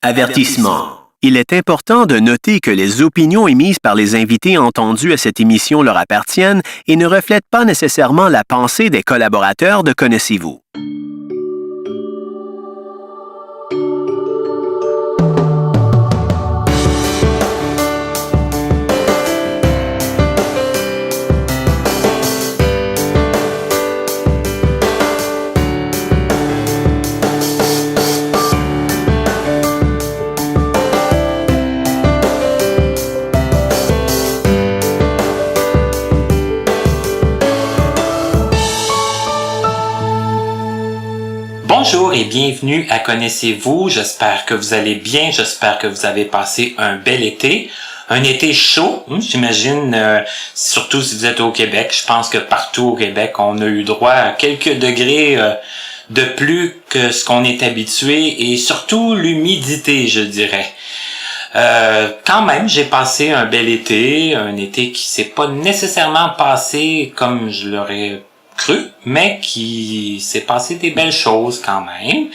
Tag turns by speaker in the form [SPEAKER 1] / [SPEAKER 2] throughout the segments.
[SPEAKER 1] Avertissement. Il est important de noter que les opinions émises par les invités entendus à cette émission leur appartiennent et ne reflètent pas nécessairement la pensée des collaborateurs de Connaissez-vous.
[SPEAKER 2] Bonjour et bienvenue à Connaissez-vous. J'espère que vous allez bien. J'espère que vous avez passé un bel été. Un été chaud, j'imagine, surtout si vous êtes au Québec. Je pense que partout au Québec, on a eu droit à quelques degrés de plus que ce qu'on est habitué et surtout l'humidité, je dirais. Quand même, j'ai passé un bel été, un été qui s'est pas nécessairement passé comme je l'aurais cru, mais qui s'est passé des belles choses quand même.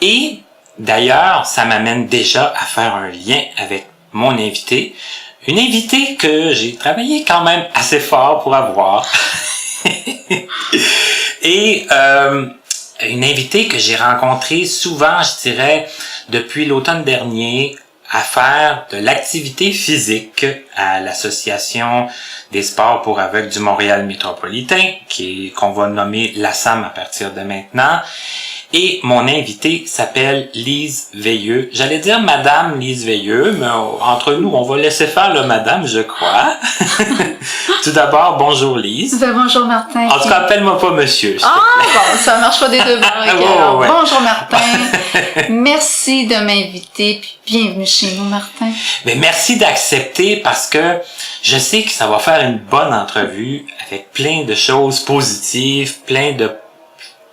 [SPEAKER 2] Et d'ailleurs, ça m'amène déjà à faire un lien avec mon invité. Une invitée que j'ai travaillé quand même assez fort pour avoir. Et une invitée que j'ai rencontrée souvent, je dirais, depuis l'automne dernier, à faire de l'activité physique à l'Association des sports pour aveugles du Montréal métropolitain, qu'on va nommer l'ASAM à partir de maintenant. Et mon invitée s'appelle Lise Veilleux. J'allais dire Madame Lise Veilleux, mais entre nous, on va laisser faire le Madame, je crois. Tout d'abord, bonjour Lise.
[SPEAKER 3] Bonjour Martin.
[SPEAKER 2] En tout cas, appelle-moi pas monsieur.
[SPEAKER 3] Bon, ça marche pas des deux bords.
[SPEAKER 2] Ouais.
[SPEAKER 3] Bonjour Martin. Merci de m'inviter, puis bienvenue chez nous Martin.
[SPEAKER 2] Mais merci d'accepter parce que je sais que ça va faire une bonne entrevue avec plein de choses positives, plein de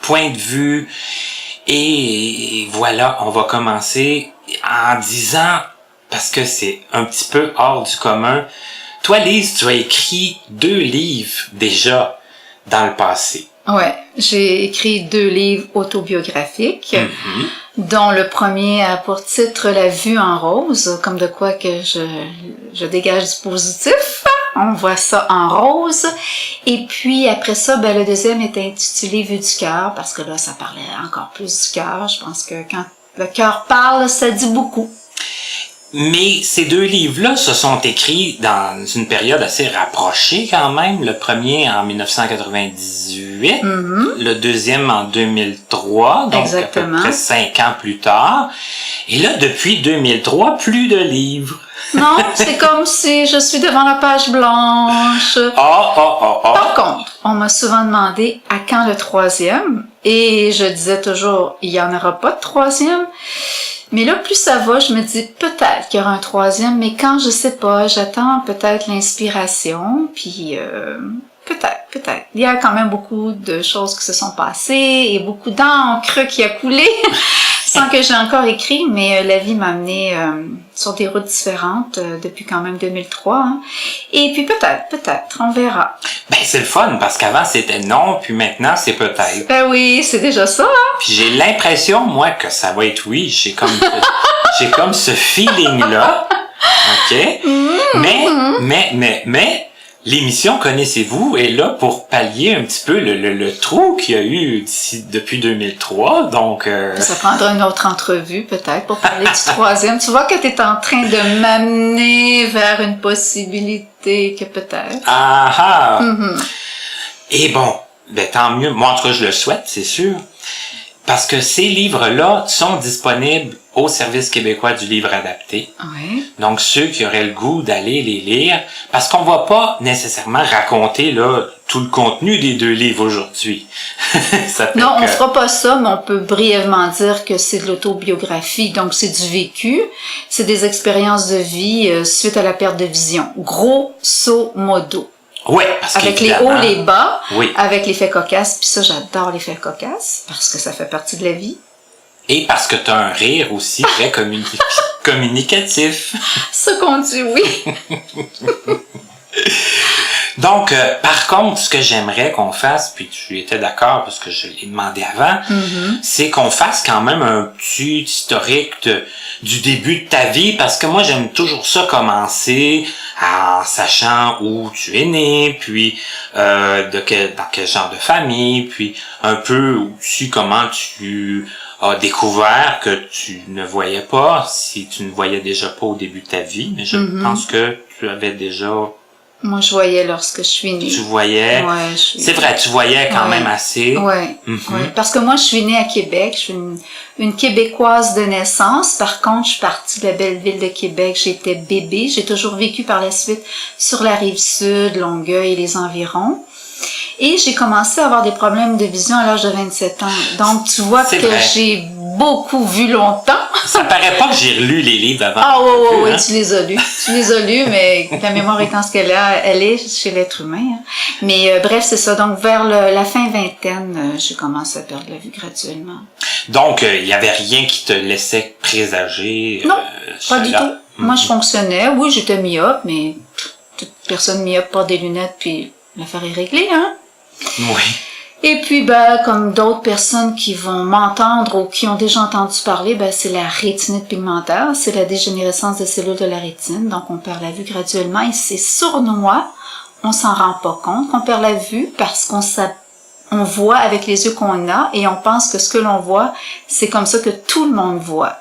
[SPEAKER 2] points de vue. Et voilà, on va commencer en disant, parce que c'est un petit peu hors du commun, toi Lise, tu as écrit 2 livres déjà dans le passé.
[SPEAKER 3] Ouais, j'ai écrit 2 livres autobiographiques, dont le premier a pour titre La vue en rose, comme de quoi que je dégage du positif. On voit ça en rose. Et puis après ça, le deuxième est intitulé Vue du cœur, parce que là, ça parlait encore plus du cœur. Je pense que quand le cœur parle, ça dit beaucoup.
[SPEAKER 2] Mais ces 2 livres-là se sont écrits dans une période assez rapprochée quand même. Le premier en 1998, le deuxième en 2003, donc
[SPEAKER 3] exactement.
[SPEAKER 2] À peu près 5 ans plus tard. Et là, depuis 2003, plus de livres.
[SPEAKER 3] Non, c'est comme si je suis devant la page blanche. Par contre, on m'a souvent demandé à quand le 3e, et je disais toujours, il y en aura pas de 3e. Mais là, plus ça va, je me dis peut-être qu'il y aura un 3e, mais quand je sais pas, j'attends peut-être l'inspiration, puis peut-être. Il y a quand même beaucoup de choses qui se sont passées et beaucoup d'encre qui a coulé sans que j'ai encore écrit, mais la vie m'a amené sur des routes différentes depuis quand même 2003. Hein. Et puis peut-être, on verra.
[SPEAKER 2] C'est le fun, parce qu'avant c'était non, puis maintenant c'est peut-être.
[SPEAKER 3] Oui, c'est déjà ça. Hein?
[SPEAKER 2] Puis j'ai l'impression, moi, que ça va être oui. J'ai comme ce feeling-là. OK? Mais, l'émission Connaissez-vous est là pour pallier un petit peu le trou qu'il y a eu depuis 2003, donc...
[SPEAKER 3] Ça prendra une autre entrevue, peut-être, pour parler du 3e. Tu vois que tu es en train de m'amener vers une possibilité que peut-être...
[SPEAKER 2] Et bon, tant mieux. Moi, en tout cas, je le souhaite, c'est sûr. Parce que ces livres-là sont disponibles au Service québécois du livre adapté.
[SPEAKER 3] Oui.
[SPEAKER 2] Donc, ceux qui auraient le goût d'aller les lire, parce qu'on va pas nécessairement raconter là tout le contenu des 2 livres aujourd'hui.
[SPEAKER 3] Non, on fera pas ça, mais on peut brièvement dire que c'est de l'autobiographie, donc c'est du vécu, c'est des expériences de vie suite à la perte de vision, grosso modo.
[SPEAKER 2] Oui, parce
[SPEAKER 3] avec les hauts, les bas,
[SPEAKER 2] oui.
[SPEAKER 3] Avec les faits cocasses, puis ça, j'adore les faits cocasses, parce que ça fait partie de la vie.
[SPEAKER 2] Et parce que t'as un rire aussi très communicatif.
[SPEAKER 3] Ce qu'on dit, oui.
[SPEAKER 2] Donc, par contre, ce que j'aimerais qu'on fasse, puis tu étais d'accord parce que je l'ai demandé avant, c'est qu'on fasse quand même un petit historique du début de ta vie, parce que moi, j'aime toujours ça commencer en sachant où tu es né, puis dans quel genre de famille, puis un peu aussi comment tu as découvert que tu ne voyais pas, si tu ne voyais déjà pas au début de ta vie, mais je pense que tu avais déjà...
[SPEAKER 3] Moi, je voyais lorsque je suis née.
[SPEAKER 2] Tu voyais?
[SPEAKER 3] Ouais,
[SPEAKER 2] c'est vrai, tu voyais quand même assez.
[SPEAKER 3] Ouais, parce que moi, je suis née à Québec. Je suis une Québécoise de naissance. Par contre, je suis partie de la belle ville de Québec. J'étais bébé. J'ai toujours vécu par la suite sur la Rive-Sud, Longueuil et les environs. Et j'ai commencé à avoir des problèmes de vision à l'âge de 27 ans. Donc, tu vois que j'ai beaucoup vu longtemps.
[SPEAKER 2] Ça paraît pas que j'ai relu les livres avant.
[SPEAKER 3] Ah oui, tu les as lus. Tu les as lus, mais ta mémoire étant ce qu'elle est chez l'être humain. Hein. Mais bref, c'est ça. Donc, vers la fin vingtaine, j'ai commencé à perdre la vue graduellement.
[SPEAKER 2] Donc, il y avait rien qui te laissait présager?
[SPEAKER 3] Non, pas du tout. Moi, je fonctionnais. Oui, j'étais myope, mais toute personne myope porte des lunettes, puis l'affaire est réglée, hein?
[SPEAKER 2] Oui.
[SPEAKER 3] Et puis, comme d'autres personnes qui vont m'entendre ou qui ont déjà entendu parler, c'est la rétinite pigmentaire. C'est la dégénérescence des cellules de la rétine. Donc, on perd la vue graduellement et c'est sournois. On s'en rend pas compte qu'on perd la vue parce qu'on voit avec les yeux qu'on a et on pense que ce que l'on voit, c'est comme ça que tout le monde voit.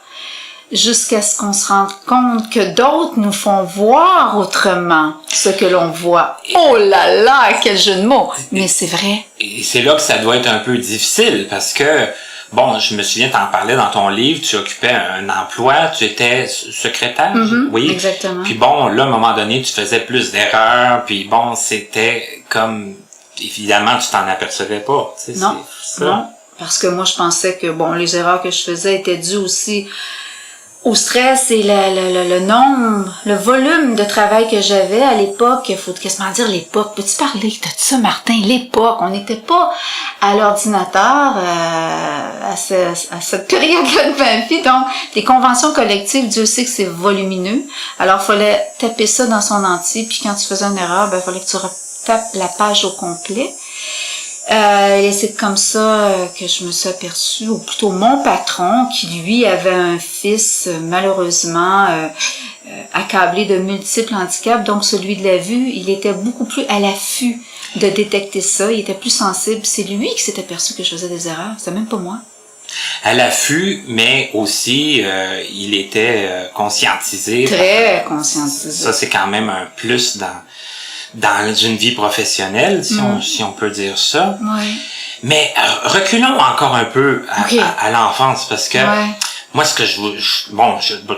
[SPEAKER 3] Jusqu'à ce qu'on se rende compte que d'autres nous font voir autrement ce que l'on voit. Oh là là, quel jeu de mots! Mais c'est vrai.
[SPEAKER 2] Et c'est là que ça doit être un peu difficile parce que, bon, je me souviens, t'en parlais dans ton livre, tu occupais un emploi, tu étais secrétaire, oui.
[SPEAKER 3] Exactement.
[SPEAKER 2] Puis bon, là, à un moment donné, tu faisais plus d'erreurs, puis bon, c'était comme, évidemment, tu t'en apercevais pas. Tu sais,
[SPEAKER 3] non,
[SPEAKER 2] c'est ça.
[SPEAKER 3] Non, parce que moi, je pensais que, les erreurs que je faisais étaient dues aussi au stress et le nombre, le volume de travail que j'avais à l'époque. Il faut quasiment dire l'époque. Peux-tu parler de ça, Martin? L'époque. On n'était pas à l'ordinateur à cette période-là de ma vie. Donc, les conventions collectives, Dieu sait que c'est volumineux. Alors, il fallait taper ça dans son entier. Puis quand tu faisais une erreur, il fallait que tu retapes la page au complet. Et c'est comme ça que je me suis aperçue, ou plutôt mon patron, qui lui avait un fils malheureusement accablé de multiples handicaps, donc celui de la vue, il était beaucoup plus à l'affût de détecter ça, il était plus sensible. C'est lui qui s'est aperçu que je faisais des erreurs, c'était même pas moi.
[SPEAKER 2] À l'affût, mais aussi il était conscientisé.
[SPEAKER 3] Très conscientisé.
[SPEAKER 2] Ça, c'est quand même un plus dans une vie professionnelle, si on peut dire ça.
[SPEAKER 3] Oui.
[SPEAKER 2] Mais reculons encore un peu à l'enfance, parce que moi, ce que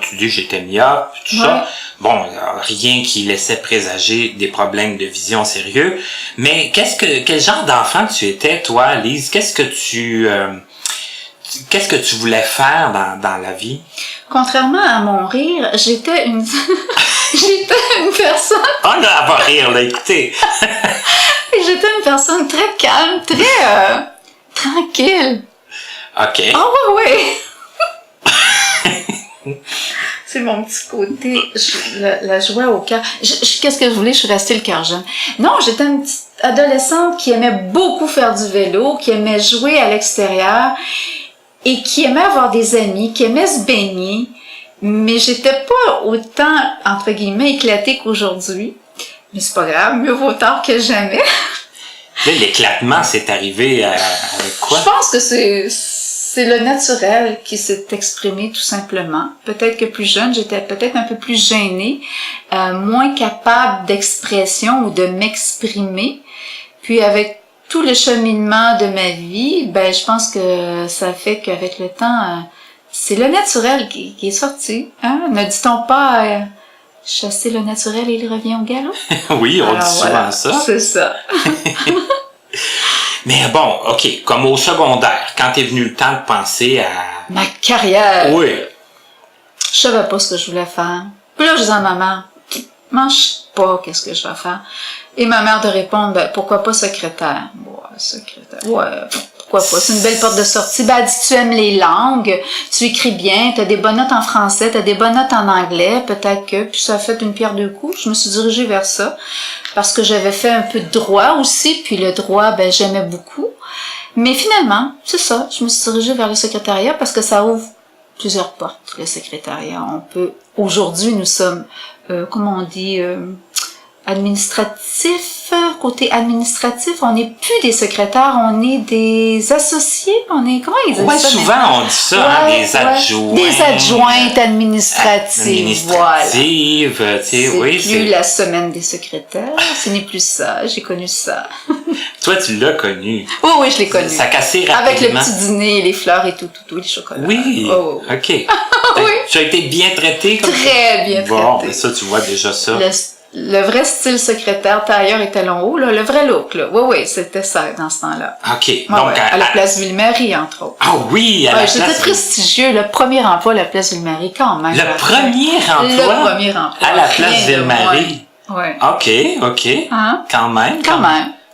[SPEAKER 2] tu dis, j'étais myope, tout ça. Bon, rien qui laissait présager des problèmes de vision sérieux. Mais quel genre d'enfant tu étais, toi, Lise? Qu'est-ce que tu voulais faire dans la vie?
[SPEAKER 3] Contrairement à mon rire, j'étais une personne...
[SPEAKER 2] Oh là, elle va rire, là, écoutez!
[SPEAKER 3] J'étais une personne très calme, très tranquille.
[SPEAKER 2] OK.
[SPEAKER 3] Ah oui! C'est mon petit côté, la joie au cœur. Qu'est-ce que je voulais? Je suis restée le cœur jeune. Non, j'étais une petite adolescente qui aimait beaucoup faire du vélo, qui aimait jouer à l'extérieur et qui aimait avoir des amis, qui aimait se baigner. Mais j'étais pas autant, entre guillemets, éclatée qu'aujourd'hui. Mais c'est pas grave, mieux vaut tard que jamais.
[SPEAKER 2] Là, l'éclatement, c'est arrivé avec quoi?
[SPEAKER 3] Je pense que c'est le naturel qui s'est exprimé tout simplement. Peut-être que plus jeune, j'étais peut-être un peu plus gênée, moins capable d'expression ou de m'exprimer. Puis avec tout le cheminement de ma vie, je pense que ça fait qu'avec le temps, c'est le naturel qui est sorti. Hein? Ne dit-on pas chasser le naturel et il revient au galop?
[SPEAKER 2] Oui, on dit souvent ça.
[SPEAKER 3] C'est ça.
[SPEAKER 2] Mais bon, OK, comme au secondaire, quand t'es venu le temps de penser à...
[SPEAKER 3] Ma carrière!
[SPEAKER 2] Oui.
[SPEAKER 3] Je savais pas ce que je voulais faire. Puis là, je disais à ma mère, je sais pas qu'est-ce que je vais faire. Et ma mère de répondre, pourquoi pas secrétaire? Ouais, secrétaire. Ouais, pourquoi pas? C'est une belle porte de sortie. Ben, elle dit, tu aimes les langues, tu écris bien, t'as des bonnes notes en français, t'as des bonnes notes en anglais, peut-être que, puis ça a fait une pierre deux coups. Je me suis dirigée vers ça, parce que j'avais fait un peu de droit aussi, puis le droit, ben, j'aimais beaucoup. Mais finalement, c'est ça, je me suis dirigée vers le secrétariat parce que ça ouvre plusieurs portes, le secrétariat. On peut, aujourd'hui, nous sommes, comment on dit, administratif, côté administratif, on n'est plus des secrétaires, on est des associés, on est, comment ils disent ça?
[SPEAKER 2] Souvent on dit ça,
[SPEAKER 3] ouais,
[SPEAKER 2] des adjoints.
[SPEAKER 3] Des adjointes administratives, voilà.
[SPEAKER 2] Tu sais, oui.
[SPEAKER 3] C'est plus la semaine des secrétaires, ce n'est plus ça, j'ai connu ça.
[SPEAKER 2] Toi, tu l'as connu.
[SPEAKER 3] Oui, je l'ai connu.
[SPEAKER 2] Ça cassait rapidement.
[SPEAKER 3] Avec le petit dîner, les fleurs et tout, les chocolats.
[SPEAKER 2] Oui, OK.
[SPEAKER 3] Oui.
[SPEAKER 2] Tu as été bien traité comme
[SPEAKER 3] Très bien traité.
[SPEAKER 2] Bon, mais ça, tu vois déjà ça.
[SPEAKER 3] Le vrai style secrétaire, tailleur et talons hauts, là, le vrai look, là. Oui, c'était ça dans ce temps-là.
[SPEAKER 2] OK.
[SPEAKER 3] Ouais,
[SPEAKER 2] donc,
[SPEAKER 3] à la place Ville-Marie, entre autres.
[SPEAKER 2] Ah oui, à la place.
[SPEAKER 3] C'était prestigieux, le premier emploi à la place Ville-Marie, quand même.
[SPEAKER 2] Le premier emploi à la place Ville-Marie.
[SPEAKER 3] Oui.
[SPEAKER 2] OK.
[SPEAKER 3] Hein?
[SPEAKER 2] Quand même.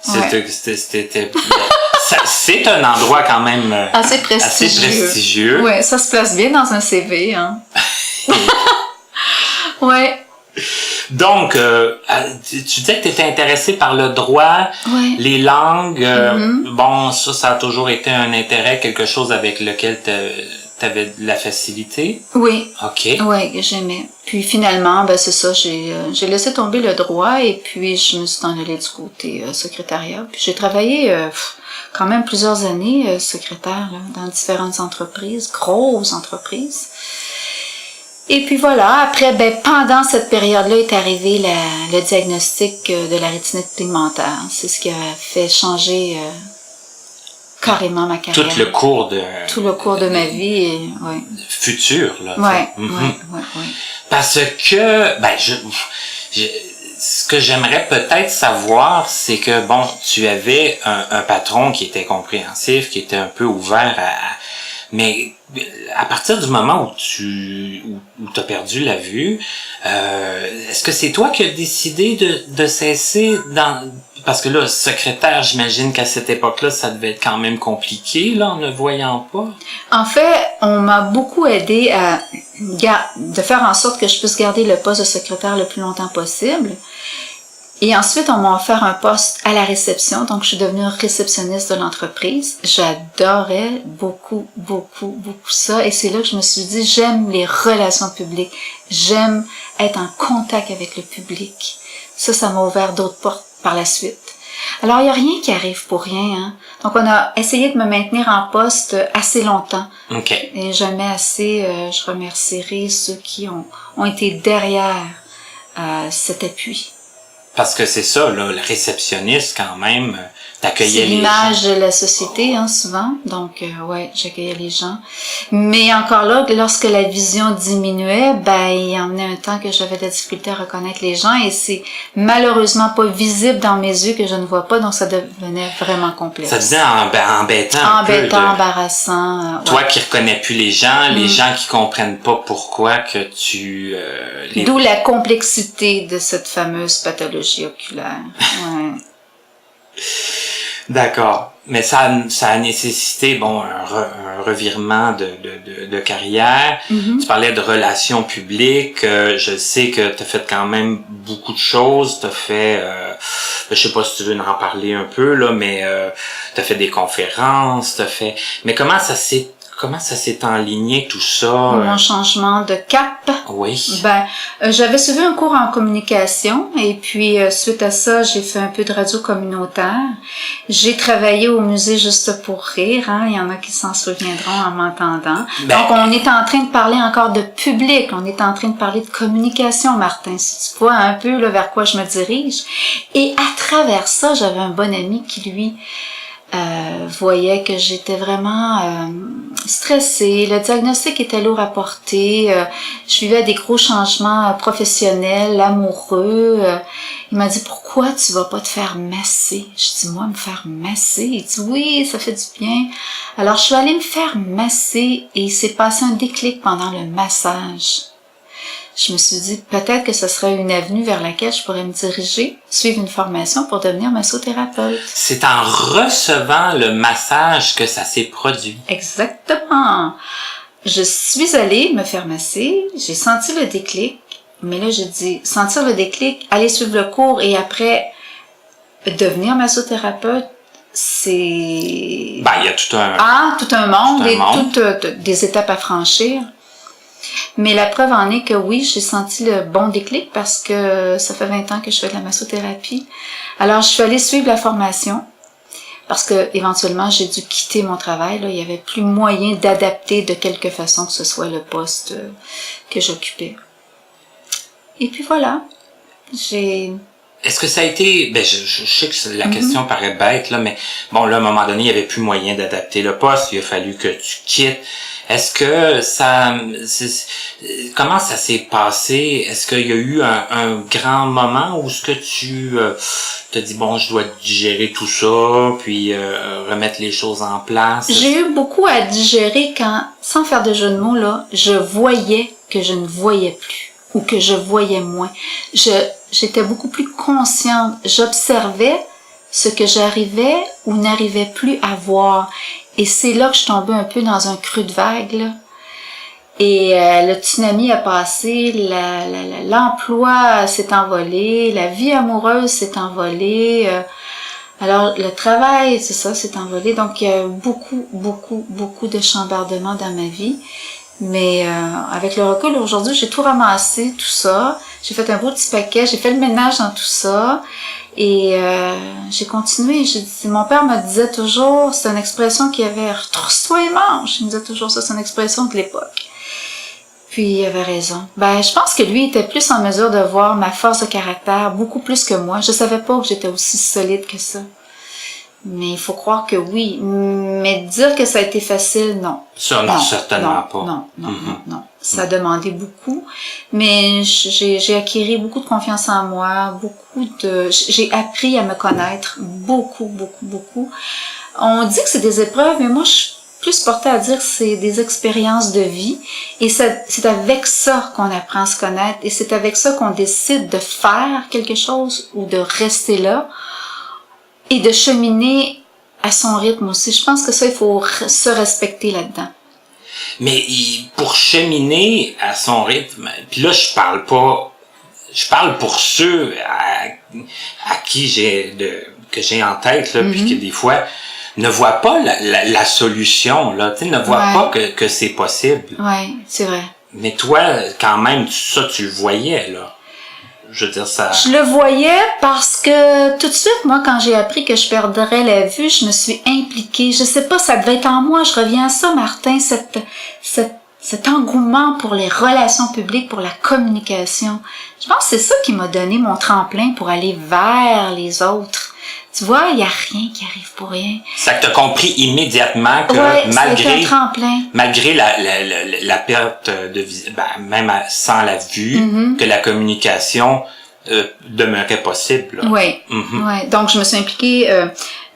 [SPEAKER 2] C'était c'est un endroit quand même
[SPEAKER 3] assez prestigieux. Oui, ça se place bien dans un CV, hein. Ouais.
[SPEAKER 2] Donc, tu disais que tu étais intéressée par le droit, les langues. Bon, ça a toujours été un intérêt, quelque chose avec lequel tu avais de la facilité.
[SPEAKER 3] Oui.
[SPEAKER 2] OK.
[SPEAKER 3] Oui, j'aimais. Puis finalement, ben c'est ça, j'ai laissé tomber le droit et puis je me suis en allée du côté secrétariat. Puis j'ai travaillé quand même plusieurs années secrétaire là, dans différentes entreprises, grosses entreprises. Et puis voilà, après, ben pendant cette période-là est arrivé le diagnostic de la rétinite pigmentaire. C'est ce qui a fait changer carrément ma carrière.
[SPEAKER 2] Tout le cours de
[SPEAKER 3] ma vie, et, ouais.
[SPEAKER 2] Futur, là.
[SPEAKER 3] Oui.
[SPEAKER 2] Parce que, ben, ce que j'aimerais peut-être savoir, c'est que, bon, tu avais un patron qui était compréhensif, qui était un peu ouvert mais à partir du moment où tu as perdu la vue, est-ce que c'est toi qui as décidé de cesser parce que là, secrétaire, j'imagine qu'à cette époque-là, ça devait être quand même compliqué, là, en ne voyant pas. En
[SPEAKER 3] fait, on m'a beaucoup aidé de faire en sorte que je puisse garder le poste de secrétaire le plus longtemps possible. Et ensuite, on m'a offert un poste à la réception, donc je suis devenue réceptionniste de l'entreprise. J'adorais beaucoup ça, et c'est là que je me suis dit, j'aime les relations publiques, j'aime être en contact avec le public. Ça m'a ouvert d'autres portes par la suite. Alors, il n'y a rien qui arrive pour rien, hein. Donc, on a essayé de me maintenir en poste assez longtemps.
[SPEAKER 2] OK.
[SPEAKER 3] Et jamais assez, je remercierai ceux qui ont été derrière cet appui.
[SPEAKER 2] Parce que c'est ça, là, le réceptionniste, quand même, t'accueillais les gens.
[SPEAKER 3] C'est l'image de la société, hein, souvent. Donc, ouais, j'accueillais les gens. Mais encore là, lorsque la vision diminuait, ben, il y en a un temps que j'avais de la difficulté à reconnaître les gens et c'est malheureusement pas visible dans mes yeux que je ne vois pas, donc ça devenait vraiment complexe.
[SPEAKER 2] Ça devenait embêtant,
[SPEAKER 3] embarrassant.
[SPEAKER 2] Toi qui reconnais plus les gens, les gens qui comprennent pas pourquoi que tu...
[SPEAKER 3] D'où la complexité de cette fameuse pathologie oculaire. Ouais.
[SPEAKER 2] D'accord. Mais ça a nécessité, bon, un revirement de carrière. Tu parlais de relations publiques. Je sais que tu as fait quand même beaucoup de choses. Tu as fait, je sais pas si tu veux en parler un peu, là, mais tu as fait des conférences, mais comment ça s'est enligné tout ça?
[SPEAKER 3] Mon changement de cap.
[SPEAKER 2] Oui.
[SPEAKER 3] Ben, j'avais suivi un cours en communication et puis suite à ça, j'ai fait un peu de radio communautaire. J'ai travaillé au musée Juste pour rire, hein. Il y en a qui s'en souviendront en m'entendant. Donc, on est en train de parler encore de public, on est en train de parler de communication, Martin, si tu vois un peu là, vers quoi je me dirige. Et à travers ça, j'avais un bon ami qui, lui, voyait que j'étais vraiment stressée, le diagnostic était lourd à porter, je vivais des gros changements professionnels, amoureux. Il m'a dit, pourquoi tu vas pas te faire masser? Je dis, moi, me faire masser? Il dit, oui, ça fait du bien. Alors, je suis allée me faire masser et il s'est passé un déclic pendant le massage. je me suis dit peut-être que ce serait une avenue vers laquelle je pourrais me diriger, suivre une formation pour devenir massothérapeute.
[SPEAKER 2] C'est en recevant le massage que ça s'est produit.
[SPEAKER 3] Exactement. Je suis allée me faire masser, j'ai senti le déclic, mais là j'ai dit sentir le déclic, aller suivre le cours et après devenir massothérapeute, c'est...
[SPEAKER 2] Il y a tout un
[SPEAKER 3] monde, des étapes à franchir. Mais la preuve en est que oui, j'ai senti le bon déclic parce que ça fait 20 ans que je fais de la massothérapie. Alors, je suis allée suivre la formation parce que éventuellement j'ai dû quitter mon travail. Là, il y avait plus moyen d'adapter de quelque façon que ce soit le poste que j'occupais. Et puis voilà,
[SPEAKER 2] Est-ce que ça a été... je sais que la question paraît bête, là, mais bon, là, à un moment donné, il n'y avait plus moyen d'adapter le poste, il a fallu que tu quittes. Est-ce que comment ça s'est passé? Est-ce qu'il y a eu un grand moment où ce que tu te dis, bon, je dois digérer tout ça, puis remettre les choses en place?
[SPEAKER 3] J'ai eu beaucoup à digérer quand, sans faire de jeu de mots, là, je voyais que je ne voyais plus, ou que je voyais moins. J'étais beaucoup plus consciente. J'observais ce que j'arrivais ou n'arrivais plus à voir. Et c'est là que je tombais un peu dans un creux de vague, là. Et le tsunami a passé, l'emploi s'est envolé, la vie amoureuse s'est envolée. Alors, le travail, c'est ça, s'est envolé. Donc, il y a eu beaucoup de chambardements dans ma vie. Mais avec le recul, aujourd'hui, j'ai tout ramassé, tout ça. J'ai fait un beau petit paquet, j'ai fait le ménage dans tout ça. Et j'ai continué. Mon père me disait toujours, c'est une expression qu'il avait, retrousse-toi et mange. Il me disait toujours ça, c'est une expression de l'époque. Puis il avait raison. Je pense que lui était plus en mesure de voir ma force de caractère, beaucoup plus que moi. Je savais pas que j'étais aussi solide que ça. Mais il faut croire que oui. Mais dire que ça a été facile, non.
[SPEAKER 2] Ça, non, certainement pas.
[SPEAKER 3] Non. Ça a demandé beaucoup. Mais j'ai acquis beaucoup de confiance en moi, j'ai appris à me connaître beaucoup. On dit que c'est des épreuves, mais moi, je suis plus portée à dire que c'est des expériences de vie. Et c'est avec ça qu'on apprend à se connaître. Et c'est avec ça qu'on décide de faire quelque chose ou de rester là. Et de cheminer à son rythme aussi. Je pense que ça, il faut se respecter là-dedans.
[SPEAKER 2] Mais pour cheminer à son rythme, puis là, je parle pour ceux à qui que j'ai en tête, là, puis que des fois ne voient pas la solution, là, tu sais, ne voient pas que c'est possible.
[SPEAKER 3] Ouais, c'est vrai.
[SPEAKER 2] Mais toi, quand même, ça, tu le voyais, là. Je veux dire ça.
[SPEAKER 3] Je le voyais parce que tout de suite, moi, quand j'ai appris que je perdrais la vue, je me suis impliquée. Je sais pas, ça devait être en moi. Je reviens à ça, Martin, cet engouement pour les relations publiques, pour la communication. Je pense que c'est ça qui m'a donné mon tremplin pour aller vers les autres. Tu vois, il y a rien qui arrive pour rien.
[SPEAKER 2] Ça que t'as compris immédiatement que malgré la perte de vision, même sans la vue, que la communication demeurait possible.
[SPEAKER 3] Oui. Donc, je me suis impliquée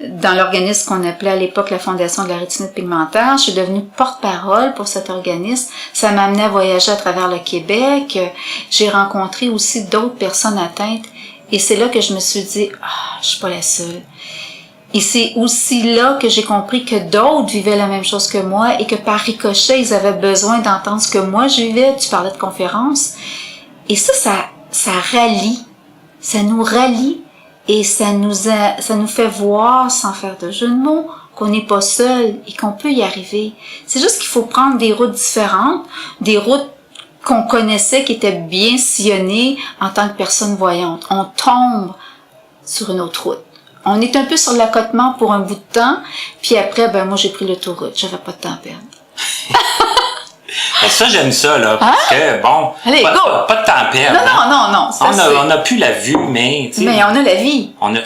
[SPEAKER 3] dans l'organisme qu'on appelait à l'époque la Fondation de la rétinite pigmentaire. Je suis devenue porte-parole pour cet organisme. Ça m'a amené à voyager à travers le Québec. J'ai rencontré aussi d'autres personnes atteintes. Et c'est là que je me suis dit, je suis pas la seule. Et c'est aussi là que j'ai compris que d'autres vivaient la même chose que moi et que par ricochet, ils avaient besoin d'entendre ce que moi je vivais. Tu parlais de conférences. Et ça rallie. Ça nous rallie et ça nous fait voir, sans faire de jeu de mots, qu'on n'est pas seul et qu'on peut y arriver. C'est juste qu'il faut prendre des routes différentes, des routes qu'on connaissait, qui étaient bien sillonnées en tant que personne voyante. On tombe sur une autre route. On est un peu sur l'accotement pour un bout de temps, puis après, moi, j'ai pris l'autoroute. J'avais pas de temps à perdre.
[SPEAKER 2] Ça, j'aime ça, là, parce que, bon,
[SPEAKER 3] allez,
[SPEAKER 2] pas de temps à perdre.
[SPEAKER 3] Non.
[SPEAKER 2] On n'a plus la vue, mais...
[SPEAKER 3] Mais on a la vie.
[SPEAKER 2] On a...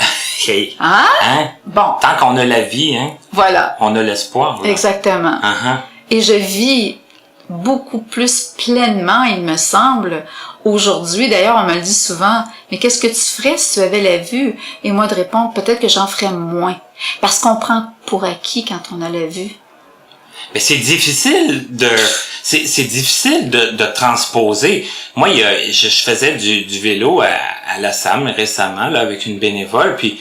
[SPEAKER 3] Bon.
[SPEAKER 2] Tant qu'on a la vie,
[SPEAKER 3] voilà.
[SPEAKER 2] On a l'espoir. Là.
[SPEAKER 3] Exactement. Et je vis beaucoup plus pleinement, il me semble, aujourd'hui. D'ailleurs, on me le dit souvent, mais qu'est-ce que tu ferais si tu avais la vue? Et moi de répondre, peut-être que j'en ferais moins. Parce qu'on prend pour acquis quand on a la vue.
[SPEAKER 2] Mais c'est difficile de transposer. Moi, je faisais du vélo à la SAM récemment, là, avec une bénévole, puis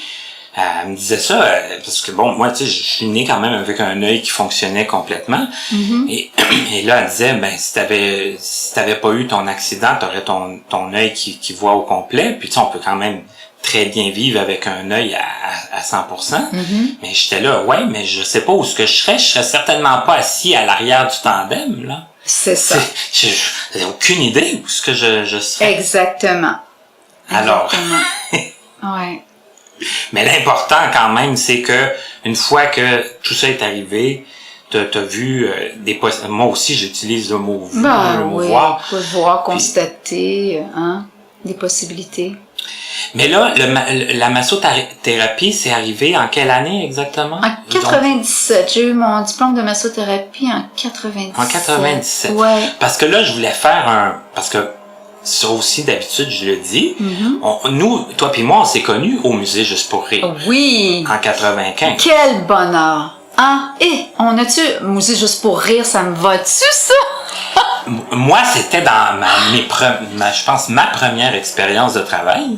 [SPEAKER 2] elle me disait ça, parce que bon, moi, tu sais, je suis né quand même avec un œil qui fonctionnait complètement. Et là, elle disait, ben, si t'avais pas eu ton accident, t'aurais ton œil qui voit au complet. Puis tu sais, on peut quand même très bien vivre avec un œil à 100%. Mais j'étais là, ouais, mais je sais pas où ce que je serais certainement pas assis à l'arrière du tandem, là.
[SPEAKER 3] C'est ça.
[SPEAKER 2] J'ai aucune idée où ce que je serais.
[SPEAKER 3] Exactement.
[SPEAKER 2] Alors.
[SPEAKER 3] Ouais.
[SPEAKER 2] Mais l'important quand même, c'est que une fois que tout ça est arrivé, t'as vu moi aussi j'utilise le mot vu, le mot voir.
[SPEAKER 3] Voir, constater, des possibilités.
[SPEAKER 2] Mais là, la massothérapie, c'est arrivé en quelle année exactement?
[SPEAKER 3] En 97. J'ai eu mon diplôme de massothérapie en 97.
[SPEAKER 2] En 97.
[SPEAKER 3] Ouais.
[SPEAKER 2] Parce que là, je voulais faire parce que ça aussi, d'habitude, je le dis. Nous, toi puis moi, on s'est connus au musée Juste pour rire.
[SPEAKER 3] Oui.
[SPEAKER 2] En 95.
[SPEAKER 3] Quel bonheur. On a-tu musée Juste pour rire, ça me va-tu, ça?
[SPEAKER 2] Moi, c'était dans je pense, ma première expérience de travail.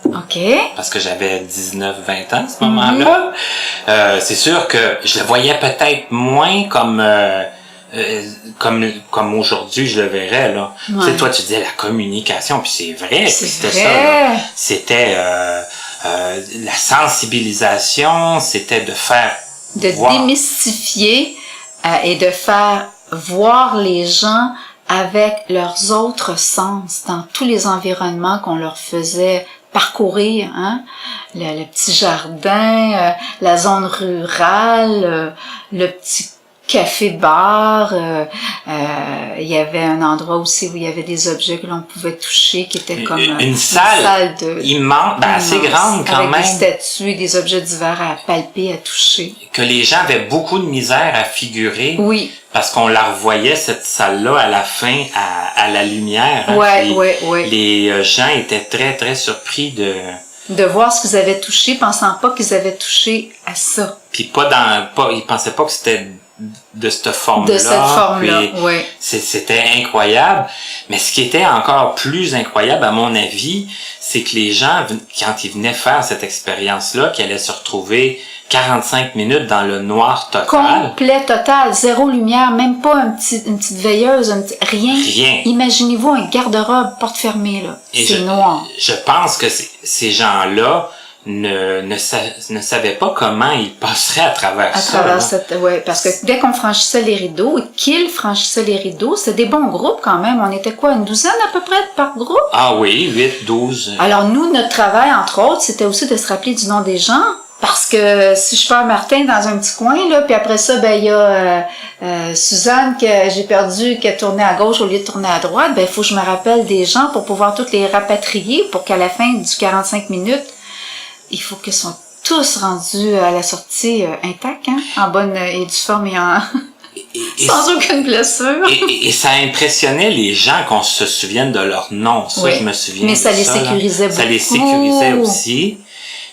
[SPEAKER 3] OK.
[SPEAKER 2] Parce que j'avais 19-20 ans à ce moment-là. C'est sûr que je le voyais peut-être moins comme aujourd'hui je le verrais, là. Ouais. Tu sais, toi, tu disais la communication, puis c'est vrai. C'était vrai. Ça, là. C'était la sensibilisation, c'était de faire
[SPEAKER 3] démystifier et de faire voir les gens avec leurs autres sens dans tous les environnements qu'on leur faisait parcourir, le petit jardin, la zone rurale, le petit café-bar, il y avait un endroit aussi où il y avait des objets que l'on pouvait toucher qui étaient comme
[SPEAKER 2] une salle immense, assez grande quand même.
[SPEAKER 3] Avec des statues, des objets divers à palper, à toucher.
[SPEAKER 2] Que les gens avaient beaucoup de misère à figurer.
[SPEAKER 3] Oui.
[SPEAKER 2] Parce qu'on la revoyait, cette salle-là, à la fin, à la lumière.
[SPEAKER 3] Ouais.
[SPEAKER 2] Les gens étaient très, très surpris
[SPEAKER 3] de voir ce qu'ils avaient touché, pensant pas qu'ils avaient touché à ça.
[SPEAKER 2] Puis ils pensaient pas que c'était de cette forme-là.
[SPEAKER 3] De cette forme-là, oui.
[SPEAKER 2] C'était incroyable. Mais ce qui était encore plus incroyable, à mon avis, c'est que les gens, quand ils venaient faire cette expérience-là, qu'ils allaient se retrouver 45 minutes dans le noir total.
[SPEAKER 3] Complet total, zéro lumière, même pas une petite veilleuse, rien.
[SPEAKER 2] Rien.
[SPEAKER 3] Imaginez-vous un garde-robe, porte fermée, là. C'est noir.
[SPEAKER 2] Je pense que ces gens-là ne savaient pas comment ils passeraient à travers ça.
[SPEAKER 3] Parce que dès qu'on franchissait les rideaux, et qu'ils franchissaient les rideaux, c'était des bons groupes quand même. On était quoi, une douzaine à peu près par groupe?
[SPEAKER 2] Ah oui, 8, 12.
[SPEAKER 3] Alors nous, notre travail, entre autres, c'était aussi de se rappeler du nom des gens. Parce que si je perds Martin dans un petit coin, là, puis après ça, il y a Suzanne que j'ai perdu, qui a tourné à gauche au lieu de tourner à droite, il faut que je me rappelle des gens pour pouvoir toutes les rapatrier pour qu'à la fin du 45 minutes, il faut qu'ils soient tous rendus à la sortie intacts, en bonne et due forme et sans aucune blessure.
[SPEAKER 2] Et ça impressionnait les gens qu'on se souvienne de leur nom. Ça, je me souviens.
[SPEAKER 3] Mais ça les sécurisait beaucoup.
[SPEAKER 2] Ça les sécurisait aussi.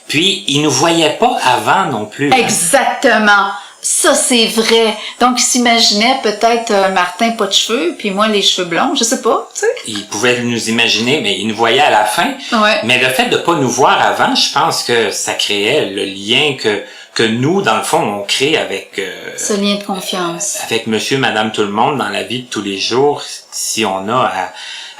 [SPEAKER 2] Puis, ils nous voyaient pas avant non plus.
[SPEAKER 3] Exactement. Ça, c'est vrai. Donc, ils s'imaginaient peut-être Martin pas de cheveux, puis moi les cheveux blonds, je sais pas, tu sais.
[SPEAKER 2] Ils pouvaient nous imaginer, mais ils nous voyaient à la fin.
[SPEAKER 3] Ouais.
[SPEAKER 2] Mais le fait de pas nous voir avant, je pense que ça créait le lien que nous, dans le fond, on crée avec...
[SPEAKER 3] ce lien de confiance.
[SPEAKER 2] Avec monsieur, madame, tout le monde dans la vie de tous les jours, si on a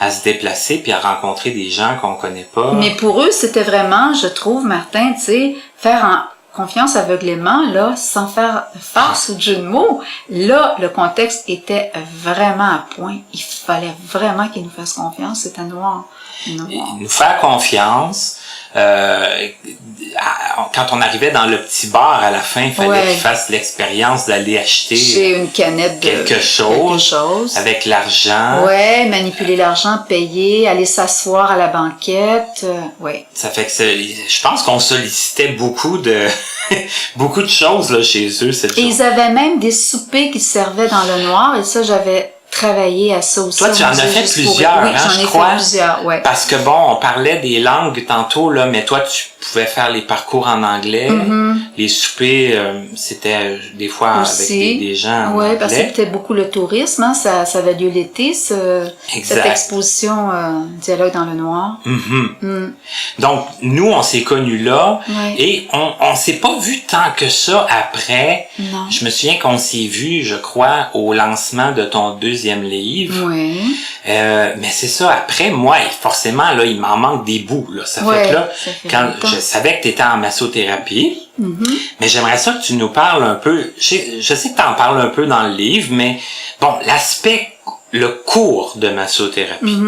[SPEAKER 2] à se déplacer puis à rencontrer des gens qu'on connaît pas.
[SPEAKER 3] Mais pour eux, c'était vraiment, je trouve, Martin, tu sais, faire confiance aveuglément, là, sans faire farce ou de jeu de mots. Là, le contexte était vraiment à point. Il fallait vraiment qu'ils nous fassent confiance. C'était noir.
[SPEAKER 2] Nous faire confiance. Quand on arrivait dans le petit bar à la fin, il fallait qu'ils fassent l'expérience d'aller acheter
[SPEAKER 3] une canette de
[SPEAKER 2] quelque chose avec l'argent.
[SPEAKER 3] Ouais, manipuler l'argent, payer, aller s'asseoir à la banquette.
[SPEAKER 2] Ça fait que je pense qu'on sollicitait beaucoup de choses là chez eux cette journée.
[SPEAKER 3] Et ils avaient même des soupers qui servaient dans le noir et ça j'avais travailler à ça aussi.
[SPEAKER 2] Toi, tu en as fait plusieurs,
[SPEAKER 3] oui,
[SPEAKER 2] je crois.
[SPEAKER 3] Fait plusieurs, ouais.
[SPEAKER 2] Parce que bon, on parlait des langues tantôt, là, mais toi, tu pouvais faire les parcours en anglais. Les soupers, c'était des fois aussi, avec des gens en anglais.
[SPEAKER 3] Parce que c'était beaucoup le tourisme, hein, ça avait lieu l'été, cette exposition Dialogue dans le noir.
[SPEAKER 2] Donc, nous, on s'est connus là, et on s'est pas vu tant que ça après.
[SPEAKER 3] Non.
[SPEAKER 2] Je me souviens qu'on s'est vu, je crois, au lancement de ton deuxième livre.
[SPEAKER 3] Oui.
[SPEAKER 2] Mais c'est ça, après, moi, forcément, là, il m'en manque des bouts, là. Ça fait que là, quand je savais que tu étais en massothérapie, mais j'aimerais ça que tu nous parles un peu, je sais que tu en parles un peu dans le livre, mais bon, le cours de massothérapie.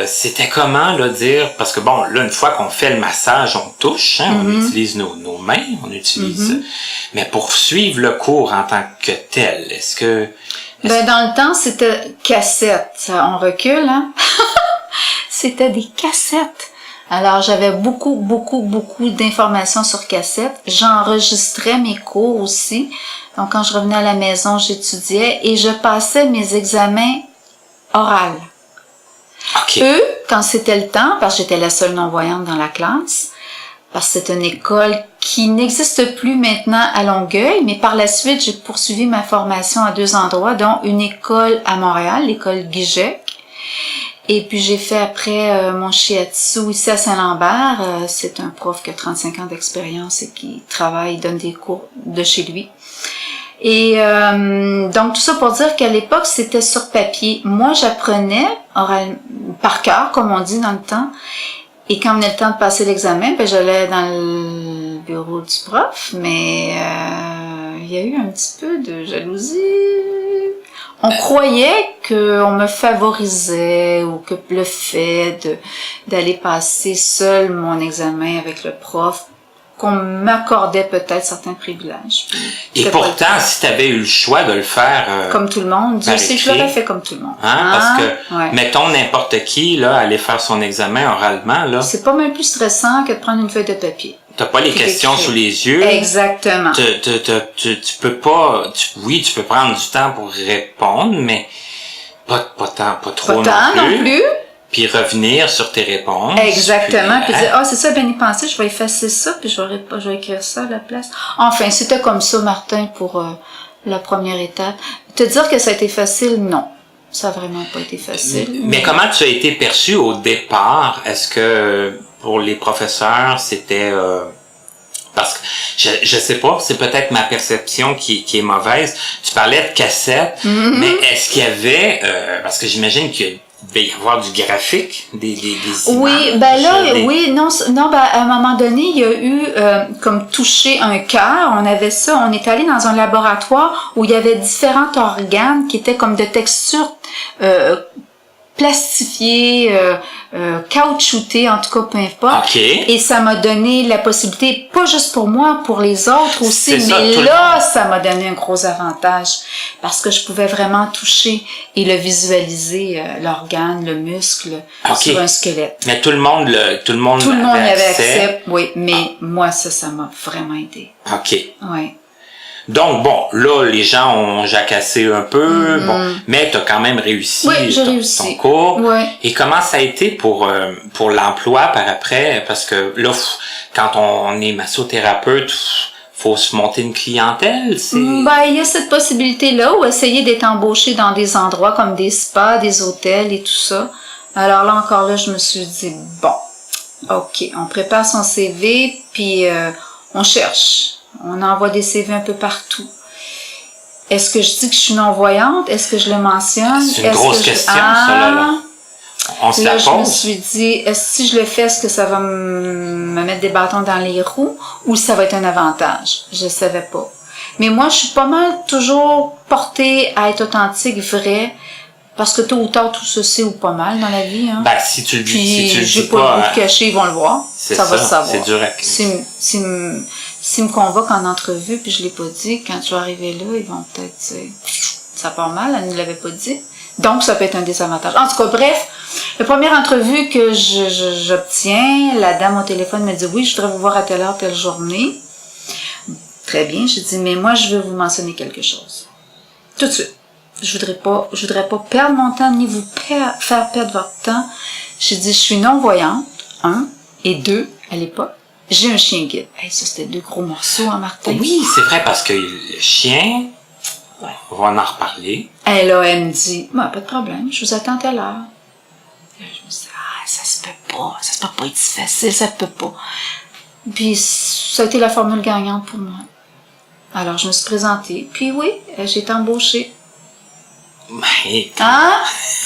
[SPEAKER 2] C'était comment, là, dire, parce que bon, là, une fois qu'on fait le massage, on touche, hein, on utilise nos mains, on utilise, mais pour suivre le cours en tant que tel, est-ce que...
[SPEAKER 3] dans le temps, c'était cassette. On recule, hein? C'était des cassettes. Alors, j'avais beaucoup d'informations sur cassette. J'enregistrais mes cours aussi. Donc, quand je revenais à la maison, j'étudiais et je passais mes examens oraux.
[SPEAKER 2] Okay.
[SPEAKER 3] Eux, quand c'était le temps, parce que j'étais la seule non-voyante dans la classe, parce que c'est une école qui n'existe plus maintenant à Longueuil, mais par la suite, j'ai poursuivi ma formation à 2 endroits, dont une école à Montréal, l'école Guigec. Et puis j'ai fait après mon shiatsu ici à Saint-Lambert. C'est un prof qui a 35 ans d'expérience et qui travaille, donne des cours de chez lui. Et donc tout ça pour dire qu'à l'époque, c'était sur papier. Moi, j'apprenais par cœur, comme on dit dans le temps. Et quand venait le temps de passer l'examen, j'allais dans le bureau du prof, mais il y a eu un petit peu de jalousie. On croyait qu'on me favorisait ou que le fait d'aller passer seul mon examen avec le prof, qu'on m'accordait peut-être certains privilèges.
[SPEAKER 2] Et pourtant, si tu avais eu le choix de le faire...
[SPEAKER 3] comme tout le monde, Dieu sait que je l'aurais fait comme tout le monde.
[SPEAKER 2] Parce que, mettons n'importe qui, là, aller faire son examen oralement, là...
[SPEAKER 3] C'est pas mal plus stressant que de prendre une feuille de papier.
[SPEAKER 2] T'as pas les questions sous les yeux.
[SPEAKER 3] Exactement.
[SPEAKER 2] Tu peux pas... Oui, tu peux prendre du temps pour répondre, mais pas trop non plus. Puis revenir sur tes réponses.
[SPEAKER 3] Exactement. Puis dire, c'est ça, bien y penser, je vais effacer ça, puis je vais écrire ça à la place. Enfin, c'était comme ça, Martin, pour la première étape. Te dire que ça a été facile, non. Ça a vraiment pas été facile.
[SPEAKER 2] Mais comment tu as été perçu au départ? Est-ce que pour les professeurs, c'était... parce que je sais pas, c'est peut-être ma perception qui est mauvaise. Tu parlais de cassettes, mais est-ce qu'il y avait... parce que j'imagine qu'il devait y avoir du graphique, des images.
[SPEAKER 3] Oui, à un moment donné, il y a eu comme toucher un cœur. On avait ça, on est allé dans un laboratoire où il y avait différents organes qui étaient comme de texture plastifiés, caoutchoutés, en tout cas, peu importe.
[SPEAKER 2] Okay.
[SPEAKER 3] Et ça m'a donné la possibilité, pas juste pour moi, pour les autres aussi, ça m'a donné un gros avantage parce que je pouvais vraiment toucher et le visualiser, l'organe, le muscle, sur un squelette.
[SPEAKER 2] Mais tout le monde y avait accès.
[SPEAKER 3] Oui, mais moi, ça m'a vraiment aidé.
[SPEAKER 2] OK.
[SPEAKER 3] Oui.
[SPEAKER 2] Donc, bon, là, les gens ont jacassé un peu, mais tu as quand même réussi, ton cours.
[SPEAKER 3] Oui.
[SPEAKER 2] Et comment ça a été pour l'emploi par après? Parce que là, quand on est massothérapeute, faut se monter une clientèle.
[SPEAKER 3] Il y a cette possibilité-là, ou essayer d'être embauché dans des endroits comme des spas, des hôtels et tout ça. Alors là, encore là, je me suis dit, OK, on prépare son CV, puis on cherche. On envoie des CV un peu partout. Est-ce que je dis que je suis non-voyante? Est-ce que je le mentionne?
[SPEAKER 2] C'est une grosse question, ça, là. On se la pose.
[SPEAKER 3] Je me suis dit, si je le fais, est-ce que ça va me mettre des bâtons dans les roues ou ça va être un avantage? Je savais pas. Mais moi, je suis pas mal toujours portée à être authentique, vrai, parce que tôt ou tard, tout se sait ou pas mal dans la vie. Hein.
[SPEAKER 2] Si tu le dis,
[SPEAKER 3] j'ai pas le goût de cacher, ils vont le voir. Ça va se savoir.
[SPEAKER 2] C'est dur à...
[SPEAKER 3] S'ils me convoquent en entrevue, puis je l'ai pas dit, quand je vais arriver là, ils vont peut-être dire, ça part mal, elle ne l'avait pas dit. Donc, ça peut être un désavantage. En tout cas, bref, la première entrevue que j'obtiens, la dame au téléphone me dit, oui, je voudrais vous voir à telle heure, telle journée. Très bien, j'ai dit, mais moi, je veux vous mentionner quelque chose. Tout de suite. je voudrais pas perdre mon temps ni vous faire perdre votre temps. J'ai dit, je suis non-voyante, 1, et 2, à l'époque. J'ai un chien guide. Hey, ça, c'était 2 gros morceaux, hein, Martin?
[SPEAKER 2] Oui, c'est vrai, parce que le chien, on va en reparler.
[SPEAKER 3] Et là, elle me dit, pas de problème, je vous attends à l'heure. Je me dis, ça se peut pas être difficile, ça se peut pas. Puis, ça a été la formule gagnante pour moi. Alors, je me suis présentée, puis oui, j'ai été embauchée.
[SPEAKER 2] Mais,
[SPEAKER 3] Hein?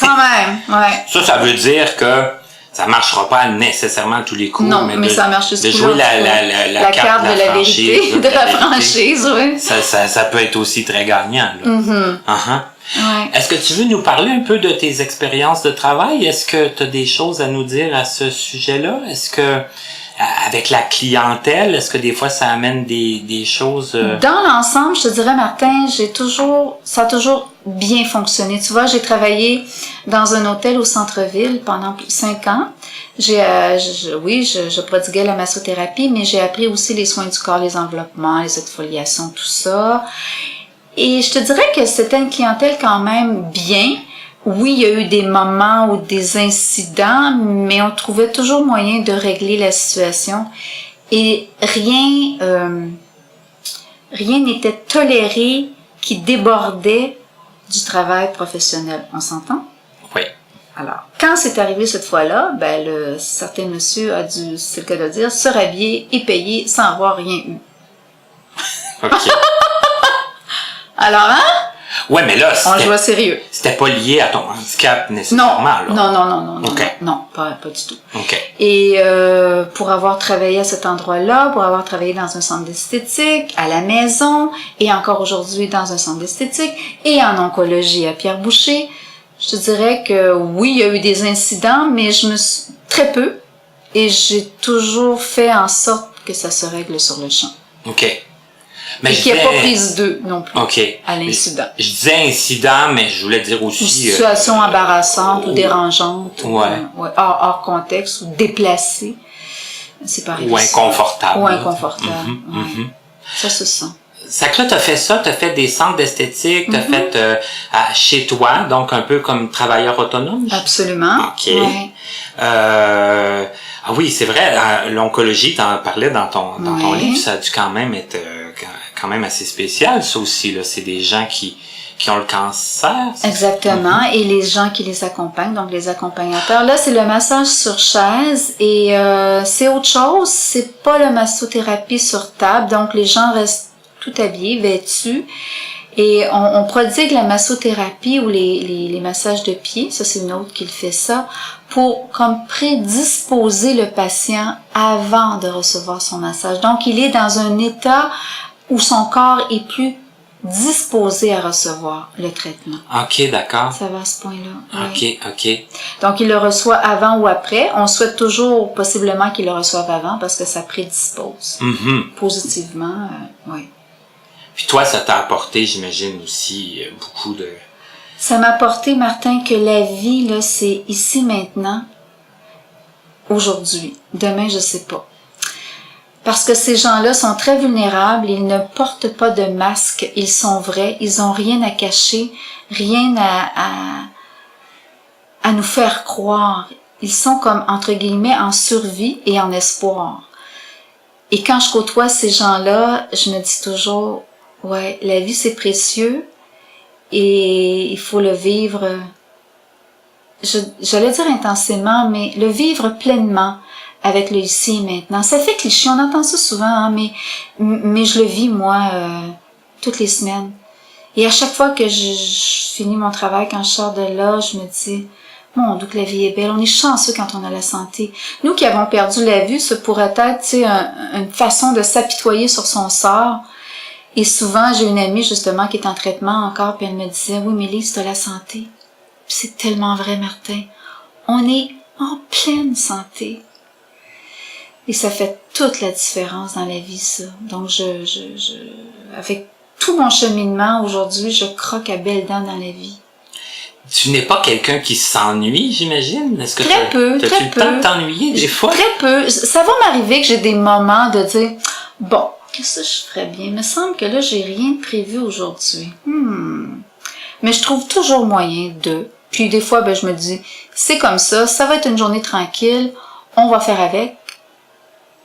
[SPEAKER 3] Quand même, ouais.
[SPEAKER 2] Ça veut dire que ça marchera pas nécessairement à tous les coups.
[SPEAKER 3] Non, mais ça marche
[SPEAKER 2] de jouer la carte de la vérité,
[SPEAKER 3] de la franchise, oui.
[SPEAKER 2] Ça peut être aussi très gagnant, là.
[SPEAKER 3] Mm-hmm.
[SPEAKER 2] Ouais. Est-ce que tu veux nous parler un peu de tes expériences de travail? Est-ce que tu as des choses à nous dire à ce sujet-là? Est-ce que, avec la clientèle, est-ce que des fois ça amène des choses...
[SPEAKER 3] Dans l'ensemble, je te dirais, Martin, ça a toujours bien fonctionné. Tu vois, j'ai travaillé dans un hôtel au centre-ville pendant 5 ans. Je prodiguais la massothérapie, mais j'ai appris aussi les soins du corps, les enveloppements, les exfoliations, tout ça. Et je te dirais que c'était une clientèle quand même bien. Oui, il y a eu des moments ou des incidents, mais on trouvait toujours moyen de régler la situation. Et rien n'était toléré qui débordait du travail professionnel. On s'entend?
[SPEAKER 2] Oui.
[SPEAKER 3] Alors, quand c'est arrivé cette fois-là, le certain monsieur a dû, c'est le cas de dire, se rhabiller et payer sans avoir rien eu.
[SPEAKER 2] OK.
[SPEAKER 3] Alors, hein?
[SPEAKER 2] Ouais, mais là,
[SPEAKER 3] on jouait sérieux.
[SPEAKER 2] C'était pas lié à ton handicap nécessairement, là.
[SPEAKER 3] Non,
[SPEAKER 2] okay.
[SPEAKER 3] non, pas du tout.
[SPEAKER 2] OK.
[SPEAKER 3] Et pour avoir travaillé à cet endroit-là, pour avoir travaillé dans un centre d'esthétique, à la maison, et encore aujourd'hui dans un centre d'esthétique, et en oncologie à Pierre-Boucher, je te dirais que oui, il y a eu des incidents, mais très peu, et j'ai toujours fait en sorte que ça se règle sur le champ.
[SPEAKER 2] OK.
[SPEAKER 3] Mais qu'il n'y a pas prise 2 non plus à l'incident.
[SPEAKER 2] Je disais incident, mais je voulais dire aussi...
[SPEAKER 3] Une situation embarrassante ou dérangeante, hors contexte, ou déplacée. C'est pareil.
[SPEAKER 2] Ou inconfortable.
[SPEAKER 3] Ou inconfortable. Ça se sent.
[SPEAKER 2] Ça que là, t'as fait des centres d'esthétique, t'as fait chez toi, donc un peu comme travailleur autonome.
[SPEAKER 3] Absolument.
[SPEAKER 2] OK. Ouais. Ah oui, c'est vrai, l'oncologie, t'en parlais dans ton livre, ça a dû quand même être quand même assez spécial, ça aussi, là. C'est des gens qui ont le cancer.
[SPEAKER 3] Exactement. Et les gens qui les accompagnent, donc les accompagnateurs. Là, c'est le massage sur chaise et c'est autre chose. C'est pas la massothérapie sur table. Donc, les gens restent tout habillés, vêtus. Et on prodigue la massothérapie ou les massages de pieds. Ça, c'est une autre qui le fait ça. Pour comme prédisposer le patient avant de recevoir son massage. Donc, il est dans un état où son corps est plus disposé à recevoir le traitement.
[SPEAKER 2] OK, d'accord.
[SPEAKER 3] Ça va à ce point-là. Oui.
[SPEAKER 2] OK.
[SPEAKER 3] Donc, il le reçoit avant ou après. On souhaite toujours possiblement qu'il le reçoive avant parce que ça prédispose positivement. Oui.
[SPEAKER 2] Puis toi, ça t'a apporté, j'imagine, aussi beaucoup de...
[SPEAKER 3] Ça m'a apporté, Martin, que la vie, là, c'est ici maintenant, aujourd'hui. Demain, je sais pas. Parce que ces gens-là sont très vulnérables, ils ne portent pas de masque, ils sont vrais, ils ont rien à cacher, rien à nous faire croire. Ils sont comme, entre guillemets, en survie et en espoir. Et quand je côtoie ces gens-là, je me dis toujours, ouais, la vie c'est précieux et il faut le vivre, j'allais dire intensément, mais le vivre pleinement. Avec le ici et maintenant. Ça fait cliché, on entend ça souvent, hein, mais je le vis, moi, toutes les semaines. Et à chaque fois que je finis mon travail, quand je sors de là, je me dis, mon Dieu, que la vie est belle. On est chanceux quand on a la santé. Nous qui avons perdu la vue, ça pourrait être, tu sais, une façon de s'apitoyer sur son sort. Et souvent, j'ai une amie, justement, qui est en traitement encore, puis elle me disait, oui, mais Lise, t'as la santé. Puis c'est tellement vrai, Martin. On est en pleine santé. Et ça fait toute la différence dans la vie, ça. Donc, avec tout mon cheminement aujourd'hui, je croque à belles dents dans la vie.
[SPEAKER 2] Tu n'es pas quelqu'un qui s'ennuie, j'imagine? Est-ce que
[SPEAKER 3] très peu.
[SPEAKER 2] Le temps de t'ennuyer des fois?
[SPEAKER 3] Très peu. Ça va m'arriver que j'ai des moments de dire, bon, qu'est-ce que je ferais bien? Il me semble que là, j'ai rien de prévu aujourd'hui. Mais je trouve toujours moyen de. Puis des fois, je me dis, c'est comme ça va être une journée tranquille, on va faire avec.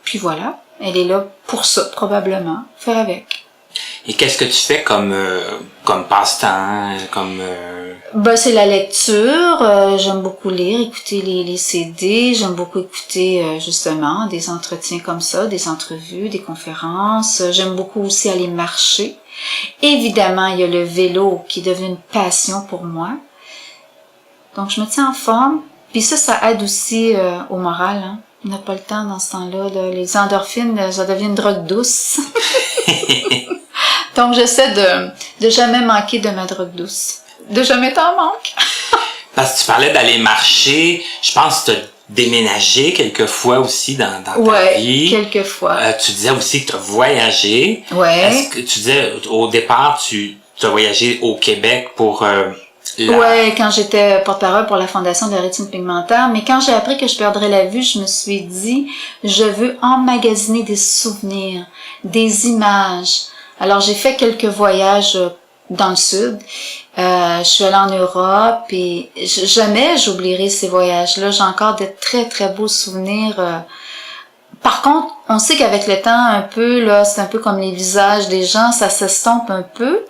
[SPEAKER 3] Puis voilà, elle est là pour ça, probablement, faire avec.
[SPEAKER 2] Et qu'est-ce que tu fais comme passe-temps,
[SPEAKER 3] c'est la lecture. J'aime beaucoup lire, écouter les CD. J'aime beaucoup écouter, justement, des entretiens comme ça, des entrevues, des conférences. J'aime beaucoup aussi aller marcher. Évidemment, il y a le vélo qui est devenu une passion pour moi. Donc, je me tiens en forme. Puis ça aide aussi au moral. Hein. On n'a pas le temps dans ce temps-là. Là. Les endorphines, ça devient une drogue douce. Donc, j'essaie de jamais manquer de ma drogue douce. De jamais t'en manque.
[SPEAKER 2] Parce que tu parlais d'aller marcher. Je pense que tu as déménagé quelques fois aussi dans ta vie. Oui,
[SPEAKER 3] quelques fois.
[SPEAKER 2] Tu disais aussi que tu as voyagé.
[SPEAKER 3] Ouais.
[SPEAKER 2] Est-ce que tu disais, au départ, tu as voyagé au Québec pour...
[SPEAKER 3] Ouais, quand j'étais porte-parole pour la Fondation de la rétine pigmentaire, mais quand j'ai appris que je perdrais la vue, je me suis dit, je veux emmagasiner des souvenirs, des images. Alors, j'ai fait quelques voyages dans le sud. Je suis allée en Europe et jamais j'oublierai ces voyages-là. J'ai encore de très, très beaux souvenirs. Par contre, on sait qu'avec le temps, un peu, là, c'est un peu comme les visages des gens, ça s'estompe un peu,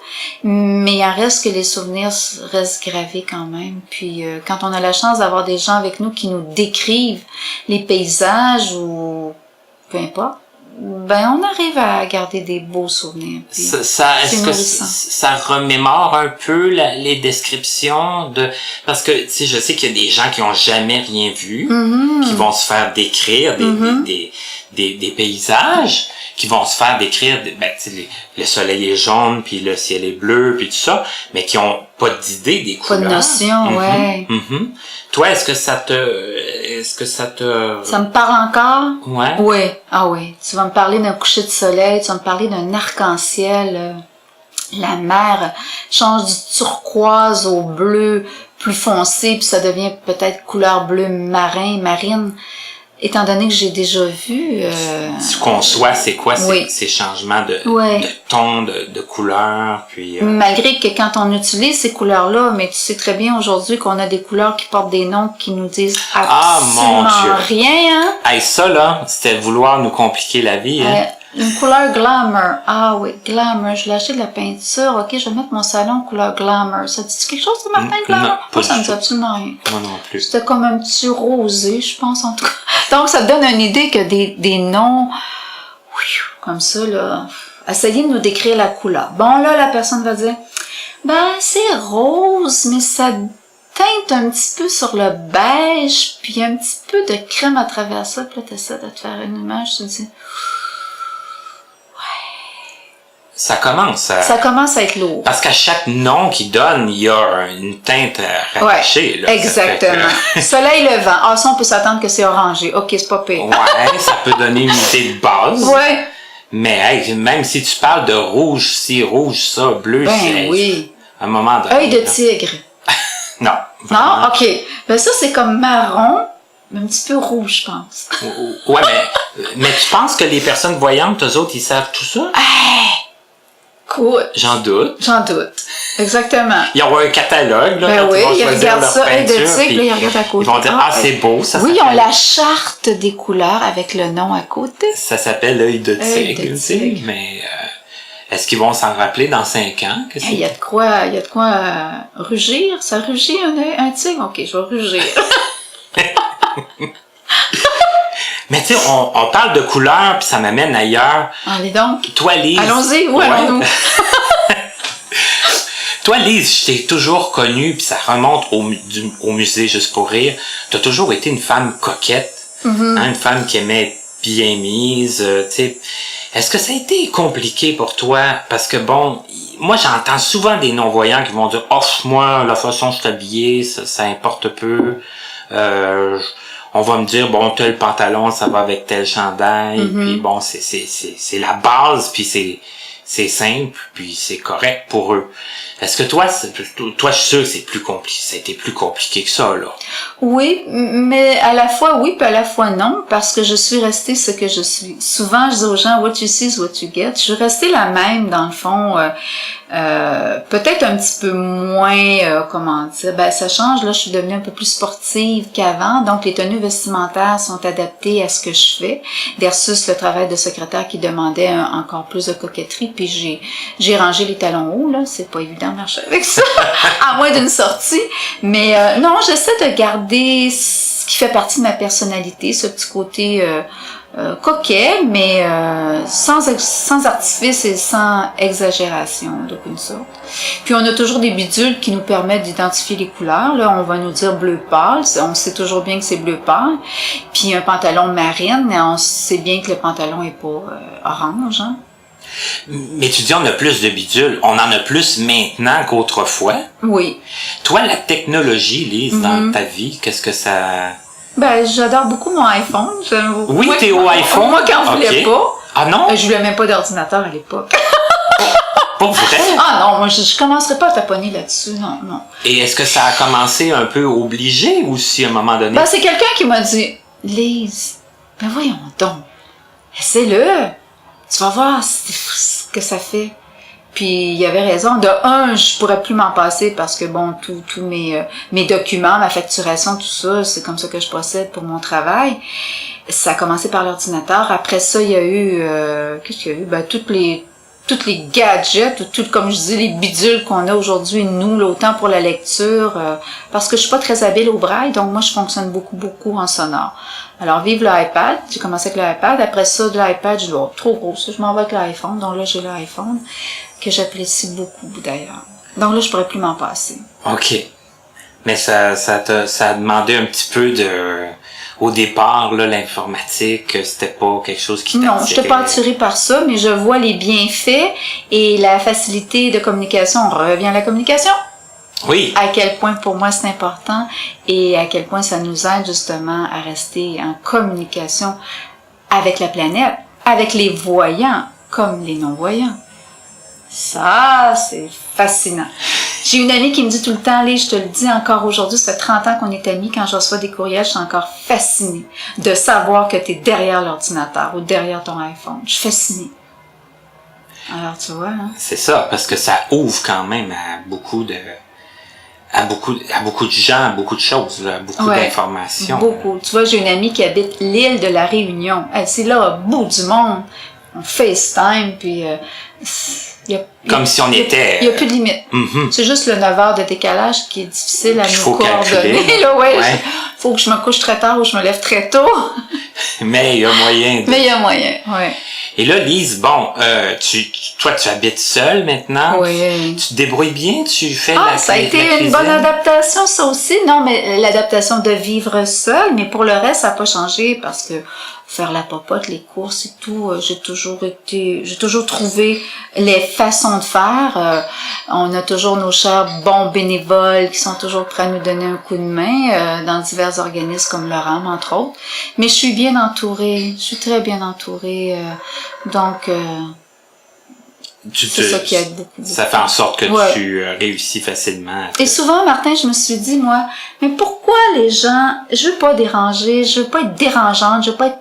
[SPEAKER 3] mais il en reste que les souvenirs restent gravés quand même. Puis, quand on a la chance d'avoir des gens avec nous qui nous décrivent les paysages ou peu importe, on arrive à garder des beaux souvenirs.
[SPEAKER 2] Est-ce que ça remémore un peu les descriptions de... Parce que, tu sais, je sais qu'il y a des gens qui ont jamais rien vu, qui vont se faire décrire des paysages, qui vont se faire décrire, le soleil est jaune, puis le ciel est bleu, puis tout ça, mais qui ont pas d'idée des couleurs.
[SPEAKER 3] Pas de notion, ouais.
[SPEAKER 2] Toi, est-ce que ça te...
[SPEAKER 3] Ça me parle encore?
[SPEAKER 2] Ouais.
[SPEAKER 3] Oui. Ah oui. Tu vas me parler d'un coucher de soleil, tu vas me parler d'un arc-en-ciel. La mer change du turquoise au bleu plus foncé, puis ça devient peut-être couleur bleu marine. Étant donné que j'ai déjà vu...
[SPEAKER 2] Tu conçois, c'est quoi ces changements de ton, de couleur, puis...
[SPEAKER 3] Malgré que quand on utilise ces couleurs-là, mais tu sais très bien aujourd'hui qu'on a des couleurs qui portent des noms qui nous disent absolument rien, hein?
[SPEAKER 2] Hey, ça, là, c'était vouloir nous compliquer la vie, hein?
[SPEAKER 3] Une couleur glamour. Ah oui, glamour. Je l'ai acheté de la peinture. Ok, je vais mettre mon salon couleur glamour. Ça dit quelque chose, Martin, glamour?
[SPEAKER 2] Non,
[SPEAKER 3] moi, ça me dit absolument rien.
[SPEAKER 2] Moi non plus.
[SPEAKER 3] C'était comme un petit rosé, je pense, en tout cas. Donc, ça te donne une idée que des noms, comme ça, là, essayez de nous décrire la couleur. Bon, là, la personne va dire, c'est rose, mais ça teinte un petit peu sur le beige, puis un petit peu de crème à travers ça, puis là, t'essaies de te faire une image, tu te dis...
[SPEAKER 2] Ça commence
[SPEAKER 3] à être lourd.
[SPEAKER 2] Parce qu'à chaque nom qu'il donne, il y a une teinte rattachée.
[SPEAKER 3] Ouais, exactement. Soleil levant. Ça, on peut s'attendre que c'est orangé. OK, c'est pas pire.
[SPEAKER 2] Ouais, ça peut donner une idée de base.
[SPEAKER 3] Ouais.
[SPEAKER 2] Mais même si tu parles de rouge, rouge ça, bleu,
[SPEAKER 3] oui.
[SPEAKER 2] À un moment donné.
[SPEAKER 3] Œil de tigre.
[SPEAKER 2] Non.
[SPEAKER 3] Vraiment. Non? OK. Ça, c'est comme marron, mais un petit peu rouge, je pense.
[SPEAKER 2] Ouais, mais tu penses que les personnes voyantes, eux autres, ils savent tout ça?
[SPEAKER 3] Cool.
[SPEAKER 2] J'en doute.
[SPEAKER 3] Exactement.
[SPEAKER 2] Ils ont un catalogue, là.
[SPEAKER 3] Ben oui, ils regardent ça, œil de tigre, là, ils regardent à côté.
[SPEAKER 2] Ils vont dire, c'est beau, ça.
[SPEAKER 3] Oui, ils ont la charte des couleurs avec le nom à côté.
[SPEAKER 2] Ça s'appelle l'œil de tigre, mais est-ce qu'ils vont s'en rappeler dans 5 ans?
[SPEAKER 3] Il y a de quoi rugir. Ça rugit un tigre? OK, je vais rugir.
[SPEAKER 2] Mais tu sais, on parle de couleurs, puis ça m'amène ailleurs.
[SPEAKER 3] Allez donc.
[SPEAKER 2] Toi, Lise.
[SPEAKER 3] Allons-y, allons-nous.
[SPEAKER 2] Toi, Lise, je t'ai toujours connue, puis ça remonte au musée Juste pour rire. Tu as toujours été une femme coquette, une femme qui aimait être bien mise. Tu sais, est-ce que ça a été compliqué pour toi? Parce que moi, j'entends souvent des non-voyants qui vont dire « Oh, moi, la façon dont je suis habillée, ça importe peu. On va me dire, tel pantalon, ça va avec tel chandail, puis c'est la base, puis c'est simple, puis c'est correct pour eux. Est-ce que toi, je suis sûr que c'est plus compliqué, ça a été plus compliqué que ça, là?
[SPEAKER 3] Oui, mais à la fois oui, puis à la fois non, parce que je suis restée ce que je suis. Souvent, je dis aux gens, what you see is what you get. Je suis restée la même, dans le fond. Peut-être un petit peu moins, comment dire, ben ça change, là je suis devenue un peu plus sportive qu'avant, donc les tenues vestimentaires sont adaptées à ce que je fais, versus le travail de secrétaire qui demandait encore plus de coquetterie, puis j'ai rangé les talons hauts, là, c'est pas évident de marcher avec ça, à moins d'une sortie, mais non, j'essaie de garder ce qui fait partie de ma personnalité, ce petit côté coquet, mais sans artifice et sans exagération d'aucune sorte. Puis on a toujours des bidules qui nous permettent d'identifier les couleurs. Là, on va nous dire bleu pâle, on sait toujours bien que c'est bleu pâle. Puis un pantalon marine, on sait bien que le pantalon est pas orange. Hein?
[SPEAKER 2] Mais tu dis on a plus de bidules, on en a plus maintenant qu'autrefois.
[SPEAKER 3] Oui.
[SPEAKER 2] Toi, la technologie, Lise, dans ta vie, qu'est-ce que ça...
[SPEAKER 3] Ben, j'adore beaucoup mon iPhone.
[SPEAKER 2] Oui, t'es au iPhone?
[SPEAKER 3] Moi, quand je voulais pas.
[SPEAKER 2] Ah non?
[SPEAKER 3] Je voulais même pas d'ordinateur à l'époque.
[SPEAKER 2] Pas vrai?
[SPEAKER 3] Ah non, moi, je commencerai pas à taponner là-dessus, non.
[SPEAKER 2] Et est-ce que ça a commencé un peu obligé ou si à un moment donné?
[SPEAKER 3] Ben, c'est quelqu'un qui m'a dit, Lise, ben voyons donc, essaie-le. Tu vas voir ce que ça fait. Puis il y avait raison. De un, je pourrais plus m'en passer parce que bon, tous mes documents, ma facturation, tout ça, c'est comme ça que je procède pour mon travail. Ça a commencé par l'ordinateur. Après ça, il y a eu qu'est-ce qu'il y a eu? Ben toutes les gadgets, comme je dis, les bidules qu'on a aujourd'hui, nous, autant pour la lecture, parce que je suis pas très habile au braille, donc moi je fonctionne beaucoup en sonore. Alors, vive l'iPad, j'ai commencé avec l'iPad, après ça, de l'iPad, je dis, oh, trop gros, ça, je m'en vais avec l'iPhone, donc là, j'ai l'iPhone, que j'apprécie beaucoup, d'ailleurs. Donc là, je pourrais plus m'en passer.
[SPEAKER 2] OK. Mais ça a demandé un petit peu au départ, là, l'informatique, c'était pas quelque chose qui t'attirait.
[SPEAKER 3] Non, je n'étais pas attirée par ça, mais je vois les bienfaits et la facilité de communication. On revient à la communication.
[SPEAKER 2] Oui.
[SPEAKER 3] À quel point pour moi c'est important et à quel point ça nous aide justement à rester en communication avec la planète, avec les voyants comme les non-voyants. Ça, c'est fascinant. J'ai une amie qui me dit tout le temps, Lise, je te le dis encore aujourd'hui, ça fait 30 ans qu'on est amis, quand je reçois des courriels, je suis encore fascinée de savoir que tu es derrière l'ordinateur ou derrière ton iPhone. Je suis fascinée. Alors, tu vois, hein?
[SPEAKER 2] C'est ça, parce que ça ouvre quand même à beaucoup de gens, à beaucoup de choses, là, à beaucoup d'informations.
[SPEAKER 3] Beaucoup. Tu vois, j'ai une amie qui habite l'île de la Réunion. Elle, c'est là, au bout du monde. On FaceTime, puis
[SPEAKER 2] comme si on était...
[SPEAKER 3] Il n'y a plus de limite.
[SPEAKER 2] Mm-hmm.
[SPEAKER 3] C'est juste le 9 heures de décalage qui est difficile à nous coordonner. Là, faut que je me couche très tard ou je me lève très tôt.
[SPEAKER 2] Mais il y a moyen.
[SPEAKER 3] Mais il y a moyen, oui.
[SPEAKER 2] Et là, Lise, bon, toi, tu habites seule maintenant.
[SPEAKER 3] Oui.
[SPEAKER 2] Tu te débrouilles bien, tu fais
[SPEAKER 3] ça a été une bonne adaptation, ça aussi. Non, mais l'adaptation de vivre seule, mais pour le reste, ça n'a pas changé parce que faire la popote, les courses et tout, j'ai toujours trouvé les façons de faire. On a toujours nos chers bons bénévoles qui sont toujours prêts à nous donner un coup de main dans divers organismes comme le RAM, entre autres. Mais je suis bien entourée, je suis très bien entourée. Donc, c'est ça qui aide beaucoup.
[SPEAKER 2] Ça fait en sorte que tu réussis facilement.
[SPEAKER 3] Et souvent, Martin, je me suis dit, moi, mais pourquoi les gens, je veux pas déranger, je veux pas être dérangeante, je veux pas être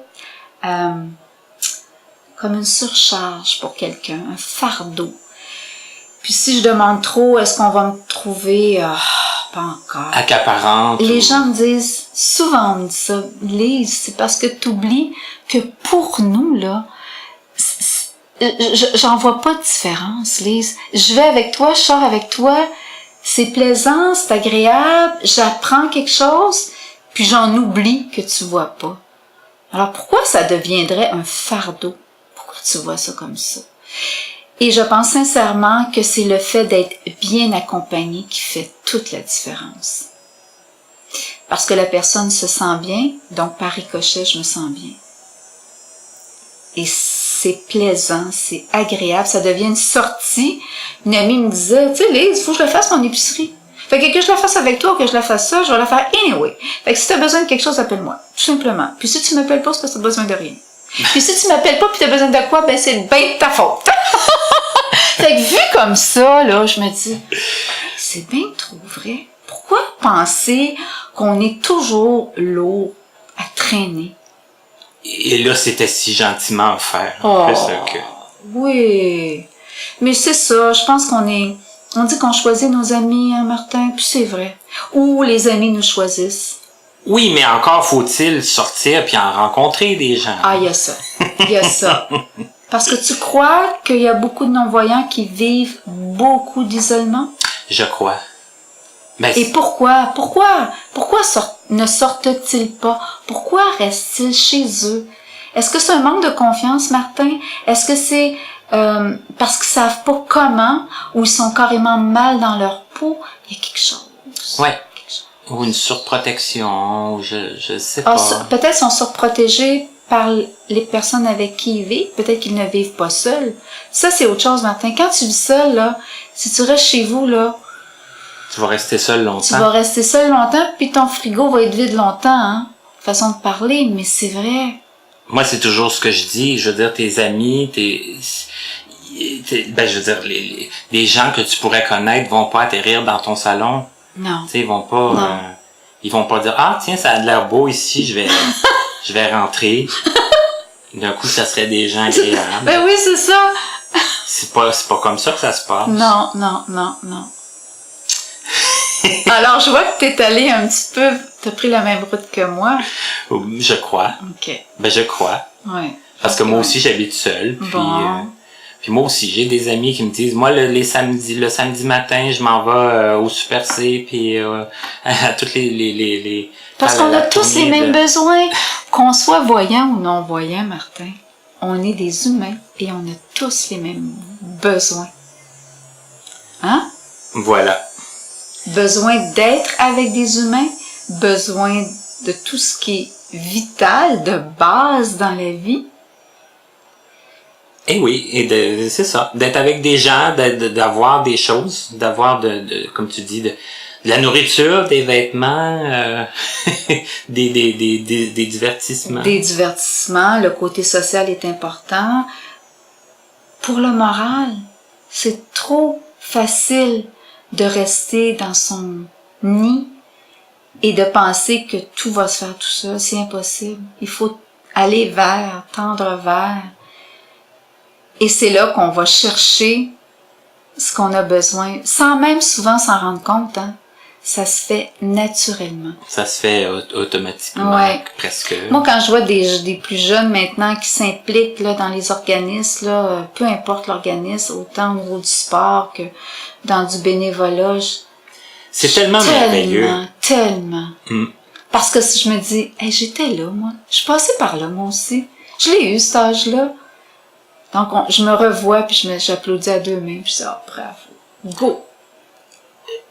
[SPEAKER 3] comme une surcharge pour quelqu'un, un fardeau. Puis si je demande trop, est-ce qu'on va me trouver pas encore.
[SPEAKER 2] Accaparante.
[SPEAKER 3] Les gens me disent, souvent on me dit ça, Lise, c'est parce que t'oublies que pour nous, là, j'en vois pas de différence, Lise. Je vais avec toi, je sors avec toi, c'est plaisant, c'est agréable, j'apprends quelque chose, puis j'en oublie que tu vois pas. Alors pourquoi ça deviendrait un fardeau? Pourquoi tu vois ça comme ça? Et je pense sincèrement que c'est le fait d'être bien accompagné qui fait toute la différence. Parce que la personne se sent bien, donc par ricochet, je me sens bien. Et c'est plaisant, c'est agréable, ça devient une sortie. Une amie me disait, tu sais Lise, il faut que je le fasse mon épicerie. Fait que je la fasse avec toi ou que je la fasse ça, je vais la faire anyway. Fait que si tu as besoin de quelque chose, appelle-moi, tout simplement. Puis si tu m'appelles pas, c'est parce que tu as besoin de rien. Puis si tu m'appelles pas puis tu as besoin de quoi, ben c'est bien de ta faute. Fait que vu comme ça, là, je me dis, c'est bien trop vrai. Pourquoi penser qu'on est toujours lourd à traîner?
[SPEAKER 2] Et là, c'était si gentiment offert.
[SPEAKER 3] Oui. Mais c'est ça, je pense on dit qu'on choisit nos amis, hein, Martin, puis c'est vrai. Ou les amis nous choisissent.
[SPEAKER 2] Oui, mais encore faut-il sortir puis en rencontrer des gens.
[SPEAKER 3] Ah, il y a ça. Il y a ça. Parce que tu crois qu'il y a beaucoup de non-voyants qui vivent beaucoup d'isolement?
[SPEAKER 2] Je crois. Ben,
[SPEAKER 3] et pourquoi? Ne sortent-ils pas? Pourquoi restent-ils chez eux? Est-ce que c'est un manque de confiance, Martin? Est-ce que c'est parce qu'ils savent pas comment ou ils sont carrément mal dans leur peau? Il y a quelque chose.
[SPEAKER 2] Ouais. Ou une surprotection, je sais pas.
[SPEAKER 3] Peut-être sont surprotégés par les personnes avec qui ils vivent. Peut-être qu'ils ne vivent pas seuls. Ça, c'est autre chose, Martin. Quand tu vis seul, là, si tu restes chez vous, là,
[SPEAKER 2] tu vas rester seul longtemps.
[SPEAKER 3] Tu vas rester seul longtemps, puis ton frigo va être vide longtemps, hein. Façon de parler, mais c'est vrai.
[SPEAKER 2] Moi, c'est toujours ce que je dis. Je veux dire, tes amis, je veux dire, les gens que tu pourrais connaître vont pas atterrir dans ton salon.
[SPEAKER 3] Non.
[SPEAKER 2] Tu sais, ils vont pas dire, ah, tiens, ça a l'air beau ici, je vais rentrer. D'un coup, ça serait des gens agréables.
[SPEAKER 3] Ben oui, c'est ça.
[SPEAKER 2] C'est pas comme ça que ça se passe.
[SPEAKER 3] Non. Alors, je vois que t'es allé un petit peu, t'as pris la même route que moi.
[SPEAKER 2] Je crois.
[SPEAKER 3] OK.
[SPEAKER 2] Ben, je crois.
[SPEAKER 3] Ouais.
[SPEAKER 2] Parce que moi aussi, j'habite seul. Puis moi aussi, j'ai des amis qui me disent, moi, le samedi matin, je m'en vais au Super C, puis à toutes les
[SPEAKER 3] Parce qu'on a tous les mêmes besoins. Qu'on soit voyant ou non-voyant, Martin, on est des humains et on a tous les mêmes besoins. Hein?
[SPEAKER 2] Voilà.
[SPEAKER 3] Besoin d'être avec des humains, besoin de tout ce qui est vital, de base dans la vie.
[SPEAKER 2] Et oui, c'est ça, d'être avec des gens, d'avoir des choses, d'avoir comme tu dis, de la nourriture, des vêtements, des divertissements.
[SPEAKER 3] Des divertissements, le côté social est important. Pour le moral, c'est trop facile de rester dans son nid et de penser que tout va se faire tout seul. C'est impossible. Il faut aller tendre vers. Et c'est là qu'on va chercher ce qu'on a besoin, sans même souvent s'en rendre compte, hein. Ça se fait naturellement.
[SPEAKER 2] Ça se fait automatiquement,
[SPEAKER 3] ouais.
[SPEAKER 2] Presque.
[SPEAKER 3] Moi, quand je vois des plus jeunes maintenant qui s'impliquent là, dans les organismes, là, peu importe l'organisme, autant au niveau du sport que dans du bénévolat,
[SPEAKER 2] c'est tellement merveilleux.
[SPEAKER 3] Tellement. Parce que si je me dis, hey, j'étais là, moi. Je suis passée par là, moi aussi. Je l'ai eu, cet âge-là. Donc, je me revois, puis j'applaudis à deux mains, puis je dis, oh, bravo. Go!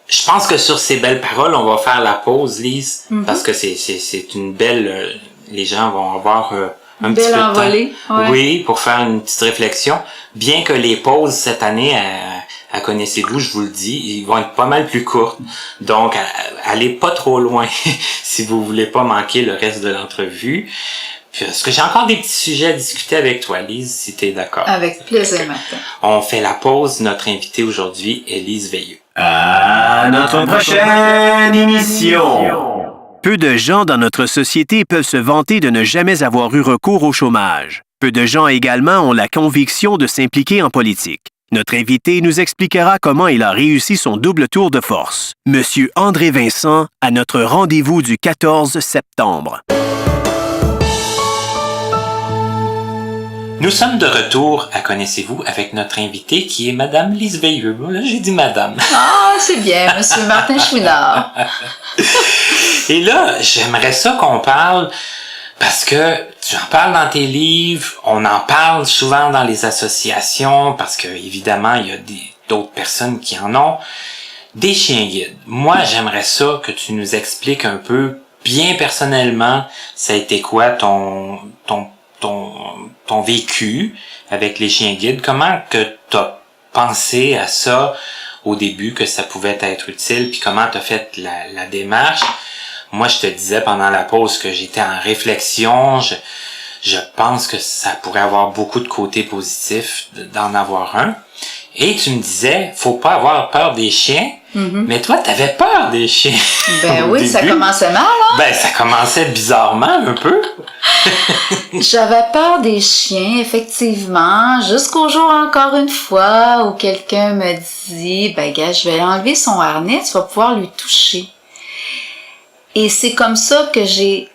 [SPEAKER 2] Je pense que sur ces belles paroles, on va faire la pause, Lise, parce que c'est une belle... les gens vont avoir un petit peu de temps.
[SPEAKER 3] Ouais.
[SPEAKER 2] Oui, pour faire une petite réflexion. Bien que les pauses cette année, à Connaissez-vous, je vous le dis, ils vont être pas mal plus courtes. Donc, allez pas trop loin si vous voulez pas manquer le reste de l'entrevue. Puis, parce que j'ai encore des petits sujets à discuter avec toi, Lise, si t'es d'accord.
[SPEAKER 3] Avec plaisir, Martin.
[SPEAKER 2] On fait la pause. Notre invitée aujourd'hui est Lise Veilleux.
[SPEAKER 1] À notre prochaine émission! Peu de gens dans notre société peuvent se vanter de ne jamais avoir eu recours au chômage. Peu de gens également ont la conviction de s'impliquer en politique. Notre invité nous expliquera comment il a réussi son double tour de force. Monsieur André Vincent, à notre rendez-vous du 14 septembre.
[SPEAKER 2] Nous sommes de retour à Connaissez-vous avec notre invitée qui est Madame Lise Veilleux. Là, j'ai dit Madame.
[SPEAKER 3] Ah, c'est bien, Monsieur Martin Chouinard.
[SPEAKER 2] Et là, j'aimerais ça qu'on parle, parce que tu en parles dans tes livres, on en parle souvent dans les associations, parce que évidemment, il y a d'autres personnes qui en ont, des chiens guides. Moi, j'aimerais ça que tu nous expliques un peu, bien personnellement, ça a été quoi ton vécu avec les chiens guides, comment que t'as pensé à ça au début, que ça pouvait être utile, puis comment t'as fait la démarche. Moi, je te disais pendant la pause que j'étais en réflexion, je pense que ça pourrait avoir beaucoup de côtés positifs d'en avoir un. Et tu me disais, faut pas avoir peur des chiens, Mais toi, t'avais peur des chiens.
[SPEAKER 3] Ben oui, ça commençait mal, hein?
[SPEAKER 2] Ben, ça commençait bizarrement, un peu.
[SPEAKER 3] J'avais peur des chiens, effectivement, jusqu'au jour, encore une fois, où quelqu'un me dit, ben, gars, je vais enlever son harnais, tu vas pouvoir lui toucher. Et c'est comme ça que j'ai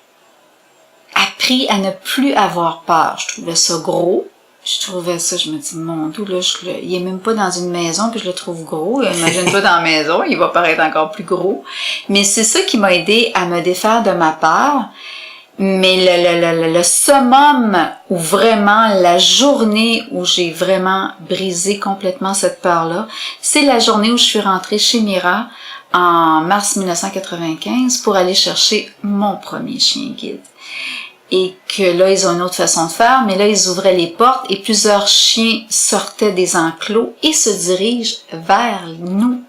[SPEAKER 3] appris à ne plus avoir peur. Je trouvais ça gros. Je me dis, mon Dieu, là, il est même pas dans une maison, puis je le trouve gros. Imagine-toi dans la maison, il va paraître encore plus gros. Mais c'est ça qui m'a aidé à me défaire de ma peur. Mais le summum, ou vraiment la journée où j'ai vraiment brisé complètement cette peur-là, c'est la journée où je suis rentrée chez Mira en mars 1995 pour aller chercher mon premier chien guide. Et que là, ils ont une autre façon de faire, mais là, ils ouvraient les portes et plusieurs chiens sortaient des enclos et se dirigent vers nous.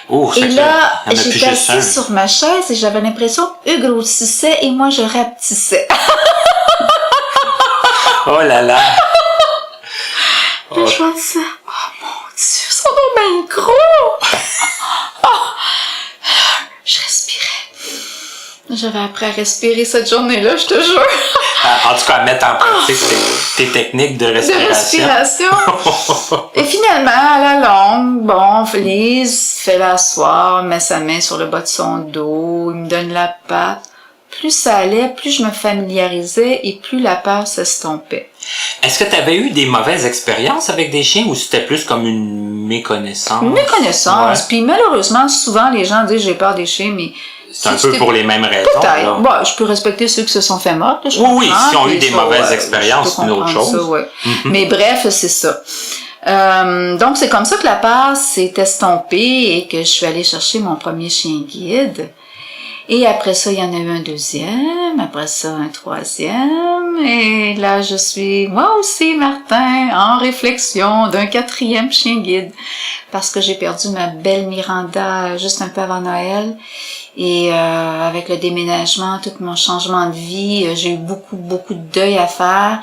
[SPEAKER 2] Oh,
[SPEAKER 3] et là, j'étais assise sur ma chaise et j'avais l'impression qu'eux grossissaient et moi, je rapetissais.
[SPEAKER 2] Oh là là!
[SPEAKER 3] Puis je me disais, oh mon Dieu, ils sont donc bien gros! Je respirais. J'avais appris à respirer cette journée-là, je te jure.
[SPEAKER 2] En tout cas, à mettre en pratique tes techniques de respiration.
[SPEAKER 3] Et finalement, à la longue, bon, Lise fait l'asseoir, met sa main sur le bas de son dos, il me donne la patte. Plus ça allait, plus je me familiarisais et plus la peur s'estompait.
[SPEAKER 2] Est-ce que tu avais eu des mauvaises expériences avec des chiens ou c'était plus comme une méconnaissance?
[SPEAKER 3] Une méconnaissance. Ouais. Puis malheureusement, souvent, les gens disent « j'ai peur des chiens » mais
[SPEAKER 2] c'est un peu pour les mêmes raisons.
[SPEAKER 3] Peut-être. Bon, je peux respecter ceux qui se sont fait mordre.
[SPEAKER 2] Oui, s'ils ont eu des mauvaises expériences, c'est une autre chose.
[SPEAKER 3] Ça, ouais. Mais bref, c'est ça. Donc, c'est comme ça que la peur s'est estompée et que je suis allée chercher mon premier chien guide. Et après ça, il y en a eu un deuxième, après ça, un troisième. Et là, je suis, moi aussi, Martin, en réflexion d'un quatrième chien guide. Parce que j'ai perdu ma belle Miranda juste un peu avant Noël. Et avec le déménagement, tout mon changement de vie, j'ai eu beaucoup de deuil à faire.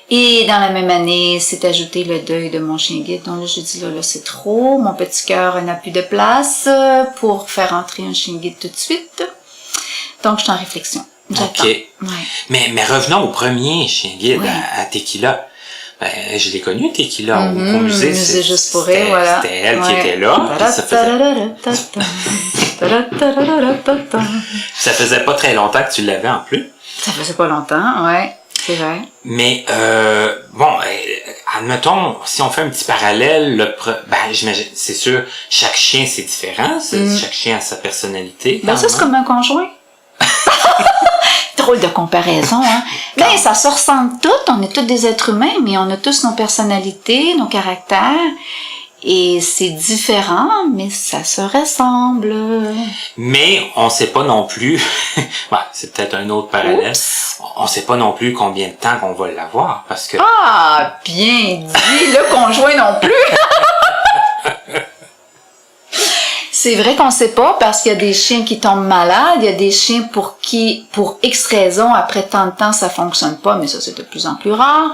[SPEAKER 3] Et dans la même année, s'est ajouté le deuil de mon chien guide. Donc là, j'ai dit, là, c'est trop. Mon petit cœur n'a plus de place pour faire entrer un chien guide tout de suite. Donc, je suis en réflexion.
[SPEAKER 2] J'attends. OK.
[SPEAKER 3] Ouais.
[SPEAKER 2] Mais revenons au premier chien guide, à Tequila. Ben, je l'ai connu, Tequila, au musée.
[SPEAKER 3] Musée juste pour elle, voilà.
[SPEAKER 2] C'était elle qui était là. Ça faisait pas très longtemps que tu l'avais en plus.
[SPEAKER 3] Ça faisait pas longtemps, ouais. C'est vrai.
[SPEAKER 2] Mais, admettons, si on fait un petit parallèle, j'imagine, c'est sûr, chaque chien, c'est différent. Chaque chien a sa personnalité.
[SPEAKER 3] Ben, ça, c'est comme un conjoint. Drôle de comparaison, hein. Mais ça se ressemble toutes, on est tous des êtres humains, mais on a tous nos personnalités, nos caractères, et c'est différent, mais ça se ressemble.
[SPEAKER 2] Mais on sait pas non plus, c'est peut-être un autre parallèle, on sait pas non plus combien de temps qu'on va l'avoir, parce que...
[SPEAKER 3] Ah, bien dit, le conjoint non plus! C'est vrai qu'on sait pas parce qu'il y a des chiens qui tombent malades, il y a des chiens pour X raisons, après tant de temps, ça fonctionne pas, mais ça, c'est de plus en plus rare.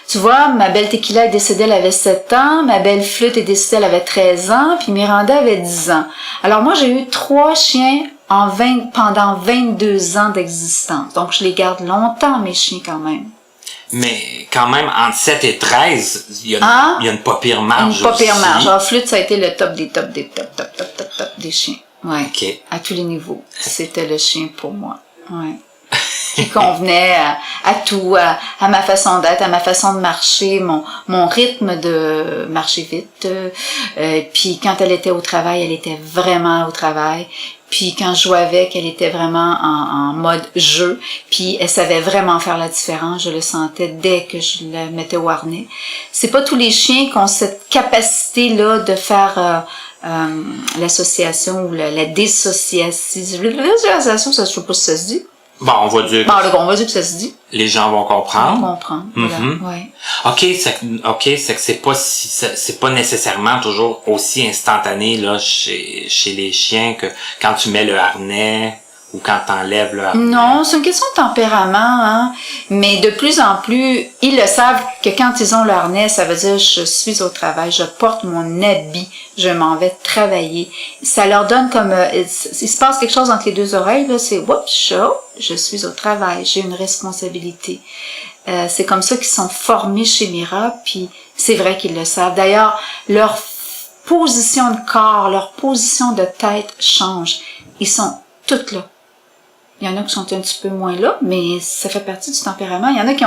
[SPEAKER 3] Tu vois, ma belle Tequila est décédée, elle avait 7 ans, ma belle Flûte est décédée, elle avait 13 ans, puis Miranda avait 10 ans. Alors moi, j'ai eu 3 chiens pendant 22 ans d'existence. Donc, je les garde longtemps, mes chiens, quand même.
[SPEAKER 2] Mais quand même, entre 7 et 13, il y a une pas pire marge.
[SPEAKER 3] Une pas pire marge. Alors, Flûte, ça a été le top des chiens. Ouais.
[SPEAKER 2] Okay.
[SPEAKER 3] À tous les niveaux. C'était le chien pour moi. Ouais. Qui convenait à tout, à ma façon d'être, à ma façon de marcher, mon rythme de marcher vite. Puis quand elle était au travail, elle était vraiment au travail. Puis quand je jouais avec, elle était vraiment en mode jeu. Puis elle savait vraiment faire la différence. Je le sentais dès que je la mettais au harnais. C'est pas tous les chiens qui ont cette capacité-là de faire l'association ou la dissociation. L'association, ça, je sais pas si ça se dit.
[SPEAKER 2] Bon, on va dire.
[SPEAKER 3] On va dire que ça se dit.
[SPEAKER 2] Les gens vont comprendre.
[SPEAKER 3] Ils vont comprendre. Voilà. Ouais.
[SPEAKER 2] C'est que c'est pas nécessairement toujours aussi instantané là chez les chiens que quand tu mets le harnais ou quand t'enlèves le harnais?
[SPEAKER 3] Non, c'est une question de tempérament, hein. Mais de plus en plus, ils le savent que quand ils ont le harnais, ça veut dire je suis au travail, je porte mon habit, je m'en vais travailler. Ça leur donne comme, il se passe quelque chose entre les deux oreilles, là, c'est oups, je suis au travail, j'ai une responsabilité. C'est comme ça qu'ils sont formés chez Mira, puis c'est vrai qu'ils le savent. D'ailleurs, leur position de corps, leur position de tête change. Ils sont toutes là. Il y en a qui sont un petit peu moins là, mais ça fait partie du tempérament. Il y en a qui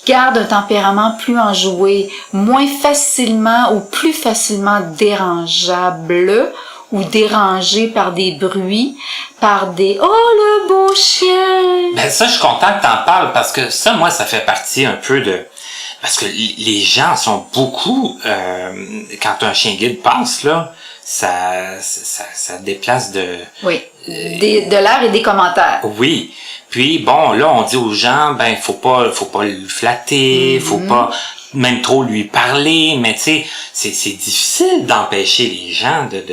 [SPEAKER 3] gardent un tempérament plus enjoué, moins facilement ou plus facilement dérangeable ou dérangé par des bruits, par des « Oh, le beau chien! »
[SPEAKER 2] Ben ça, je suis content que t'en parles parce que ça, moi, ça fait partie un peu de... Parce que les gens sont beaucoup... quand un chien guide passe, là, ça déplace de...
[SPEAKER 3] Oui, de l'air et des commentaires.
[SPEAKER 2] Oui. Puis, bon, là, on dit aux gens, ben, faut pas le flatter, faut pas même trop lui parler, mais tu sais, c'est difficile d'empêcher les gens de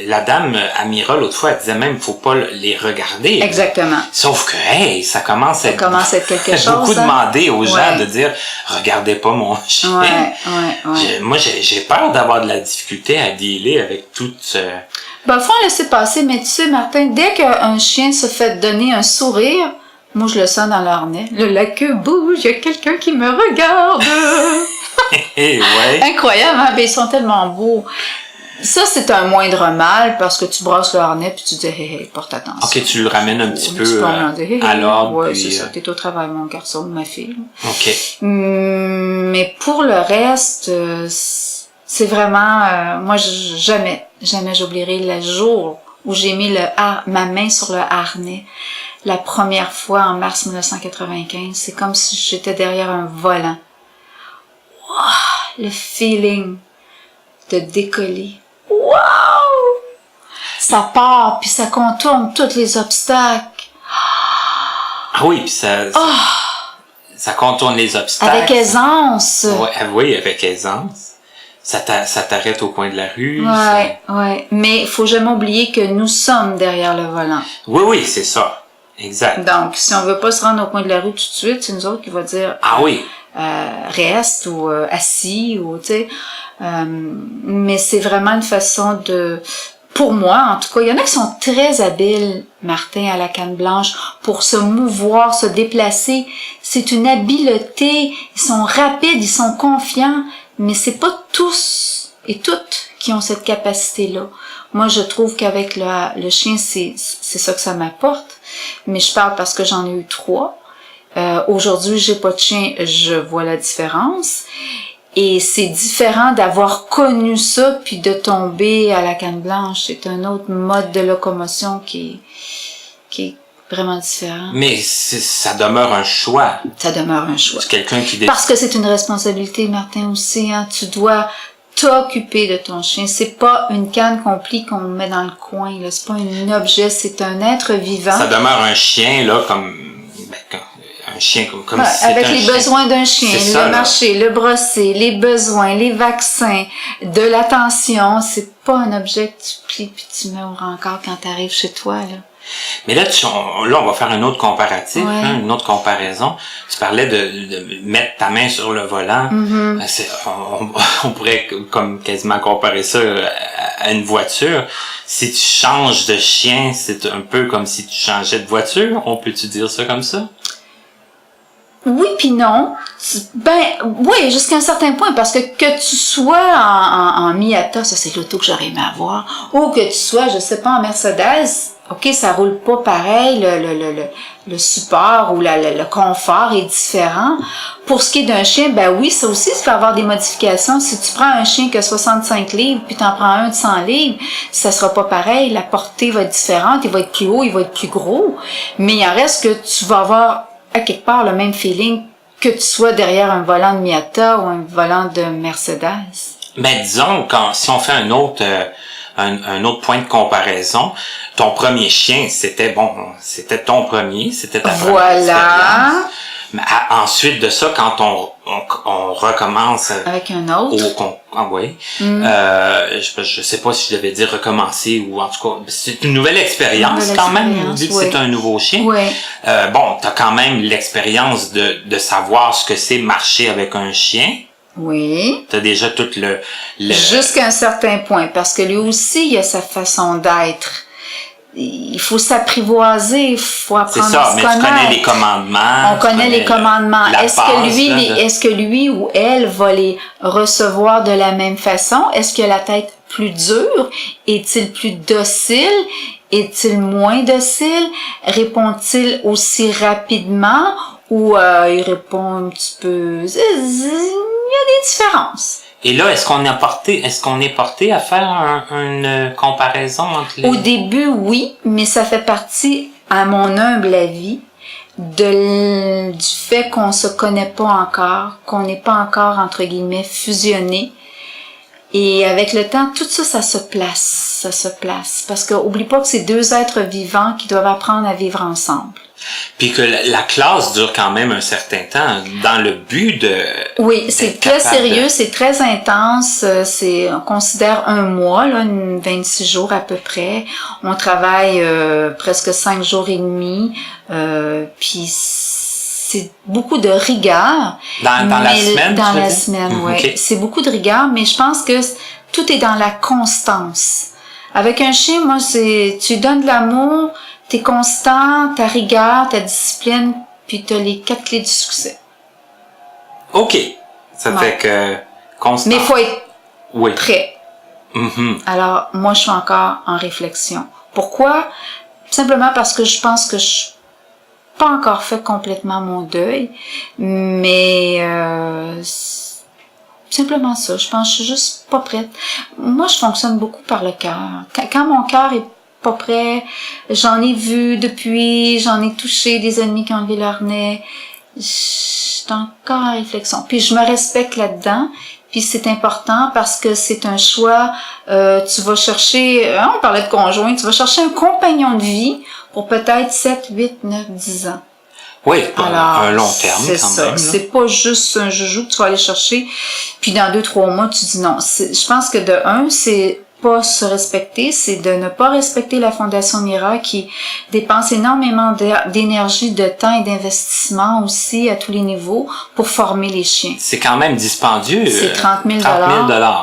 [SPEAKER 2] la dame Amira, l'autre fois, elle disait même, faut pas les regarder.
[SPEAKER 3] Exactement.
[SPEAKER 2] Sauf que, hey, ça commence à être
[SPEAKER 3] quelque chose.
[SPEAKER 2] Beaucoup demandé aux gens de dire, regardez pas mon chien.
[SPEAKER 3] Ouais.
[SPEAKER 2] Moi, j'ai peur d'avoir de la difficulté à dealer avec tout ce...
[SPEAKER 3] Ben, faut en laisser passer, mais tu sais, Martin, dès qu'un chien se fait donner un sourire, moi, je le sens dans l'harnais. La queue bouge, il y a quelqu'un qui me regarde.
[SPEAKER 2] Ouais.
[SPEAKER 3] Incroyable, hein? Ben, ils sont tellement beaux. Ça, c'est un moindre mal parce que tu brasses le harnais puis tu dis hey, porte attention.
[SPEAKER 2] Ok, tu le ramènes un petit peu
[SPEAKER 3] hey,
[SPEAKER 2] à l'ordre.
[SPEAKER 3] Ouais,
[SPEAKER 2] puis,
[SPEAKER 3] c'est ça. T'es au travail, mon garçon, ma fille.
[SPEAKER 2] Ok.
[SPEAKER 3] Mais pour le reste, c'est vraiment... moi, jamais j'oublierai le jour où j'ai mis ma main sur le harnais. La première fois en mars 1995, c'est comme si j'étais derrière un volant. Wow, le feeling de décoller. Wow! Ça part, puis ça contourne tous les obstacles.
[SPEAKER 2] Ah oui, puis ça contourne les obstacles.
[SPEAKER 3] Avec aisance.
[SPEAKER 2] Oui, avec aisance. Ça t'arrête au coin de la rue.
[SPEAKER 3] Ouais. Mais il faut jamais oublier que nous sommes derrière le volant.
[SPEAKER 2] Oui, c'est ça. Exact.
[SPEAKER 3] Donc, si on veut pas se rendre au coin de la rue tout de suite, c'est nous autres qui va dire
[SPEAKER 2] ah oui.
[SPEAKER 3] Reste ou assis ou tu sais. Mais c'est vraiment une façon de... Pour moi, en tout cas, il y en a qui sont très habiles, Martin, à la canne blanche, pour se mouvoir, se déplacer. C'est une habileté. Ils sont rapides, ils sont confiants, mais c'est pas tous et toutes qui ont cette capacité-là. Moi, je trouve qu'avec le chien, c'est ça que ça m'apporte. Mais je parle parce que j'en ai eu 3. Aujourd'hui, j'ai pas de chien, je vois la différence. Et c'est différent d'avoir connu ça puis de tomber à la canne blanche. C'est un autre mode de locomotion qui est vraiment différent.
[SPEAKER 2] Mais ça demeure un choix.
[SPEAKER 3] Ça demeure un choix.
[SPEAKER 2] C'est quelqu'un qui
[SPEAKER 3] Parce que c'est une responsabilité, Martin, aussi. Hein. Tu dois t'occuper de ton chien. C'est pas une canne complie qu'on met dans le coin. Là. C'est pas un objet, c'est un être vivant.
[SPEAKER 2] Ça demeure un chien, là, comme un chien comme si
[SPEAKER 3] avec les besoins d'un chien, le marcher, le brosser, les besoins, les vaccins, de l'attention, c'est pas un objet que tu plies puis tu mets au rencard quand tu arrives chez toi là.
[SPEAKER 2] Mais là, on va faire un autre comparatif, une autre comparaison. Tu parlais de mettre ta main sur le volant.
[SPEAKER 3] Mm-hmm.
[SPEAKER 2] On pourrait comme quasiment comparer ça à une voiture. Si tu changes de chien, c'est un peu comme si tu changeais de voiture. On peut-tu dire ça comme ça?
[SPEAKER 3] Oui puis non. Oui, jusqu'à un certain point, parce que tu sois en Miata, ça c'est l'auto que j'aurais aimé avoir, ou que tu sois, je sais pas, en Mercedes, ok, ça roule pas pareil, le support ou le confort est différent. Pour ce qui est d'un chien, ben oui, ça aussi, ça peut avoir des modifications. Si tu prends un chien qui a 65 livres, puis t'en prends un de 100 livres, ça sera pas pareil, la portée va être différente, il va être plus haut, il va être plus gros, mais il en reste que tu vas avoir à quelque part le même feeling que tu sois derrière un volant de Miata ou un volant de Mercedes.
[SPEAKER 2] Ben disons si on fait un un autre point de comparaison. Ton premier chien, c'était ton premier, c'était ta première expérience. Mais ensuite de ça, quand on recommence
[SPEAKER 3] avec un autre,
[SPEAKER 2] je sais pas si je devais dire recommencer ou en tout cas, c'est une nouvelle expérience quand même, vu que c'est un nouveau chien.
[SPEAKER 3] Oui.
[SPEAKER 2] T'as quand même l'expérience de savoir ce que c'est marcher avec un chien.
[SPEAKER 3] Oui.
[SPEAKER 2] T'as déjà tout le...
[SPEAKER 3] Jusqu'à un certain point, parce que lui aussi, il a sa façon d'être. Il faut s'apprivoiser, il faut apprendre à se connaître.
[SPEAKER 2] Tu connais les commandements.
[SPEAKER 3] On connaît les commandements. Est-ce que lui ou elle va les recevoir de la même façon? Est-ce qu'il a la tête plus dure? Est-il plus docile? Est-il moins docile? Répond-il aussi rapidement? Ou il répond un petit peu... Il y a des différences.
[SPEAKER 2] Et là, est-ce qu'on est porté à faire une comparaison entre les...
[SPEAKER 3] Au début, oui, mais ça fait partie, à mon humble avis, du fait qu'on se connaît pas encore, qu'on n'est pas encore, entre guillemets, fusionné. Et avec le temps, tout ça, ça se place. Parce que oublie pas que c'est deux êtres vivants qui doivent apprendre à vivre ensemble.
[SPEAKER 2] Puis que la classe dure quand même un certain temps, dans le but de...
[SPEAKER 3] Oui, c'est très sérieux, c'est très intense. On considère un mois, là, 26 jours à peu près. On travaille presque 5 jours et demi. Puis c'est beaucoup de rigueur.
[SPEAKER 2] Dans la semaine?
[SPEAKER 3] Dans la semaine, oui.
[SPEAKER 2] Okay.
[SPEAKER 3] C'est beaucoup de rigueur, mais je pense que tout est dans la constance. Avec un chien, moi, tu donnes de l'amour, t'es constant, ta rigueur, ta discipline, puis t'as les 4 clés du succès.
[SPEAKER 2] OK. Ça fait que constant.
[SPEAKER 3] Mais il faut être prêt.
[SPEAKER 2] Mm-hmm.
[SPEAKER 3] Alors, moi, je suis encore en réflexion. Pourquoi? Simplement parce que je pense que je suis pas encore fait complètement mon deuil, mais simplement ça. Je pense que je suis juste pas prête. Moi, je fonctionne beaucoup par le cœur. Quand mon cœur est pas prêt, j'en ai vu depuis, j'en ai touché des ennemis qui ont enlevé leur nez. Je suis encore en réflexion. Puis je me respecte là-dedans. Puis c'est important parce que c'est un choix. Tu vas chercher, on parlait de conjoint, tu vas chercher un compagnon de vie pour peut-être 7, 8, 9, 10 ans.
[SPEAKER 2] Oui, un long terme quand même.
[SPEAKER 3] C'est pas juste un joujou que tu vas aller chercher. Puis dans 2, 3 mois, tu dis non. Je pense que de un, c'est pas se respecter, c'est de ne pas respecter la Fondation Mira qui dépense énormément d'énergie, de temps et d'investissement aussi à tous les niveaux pour former les chiens.
[SPEAKER 2] C'est quand même dispendieux.
[SPEAKER 3] C'est 30 000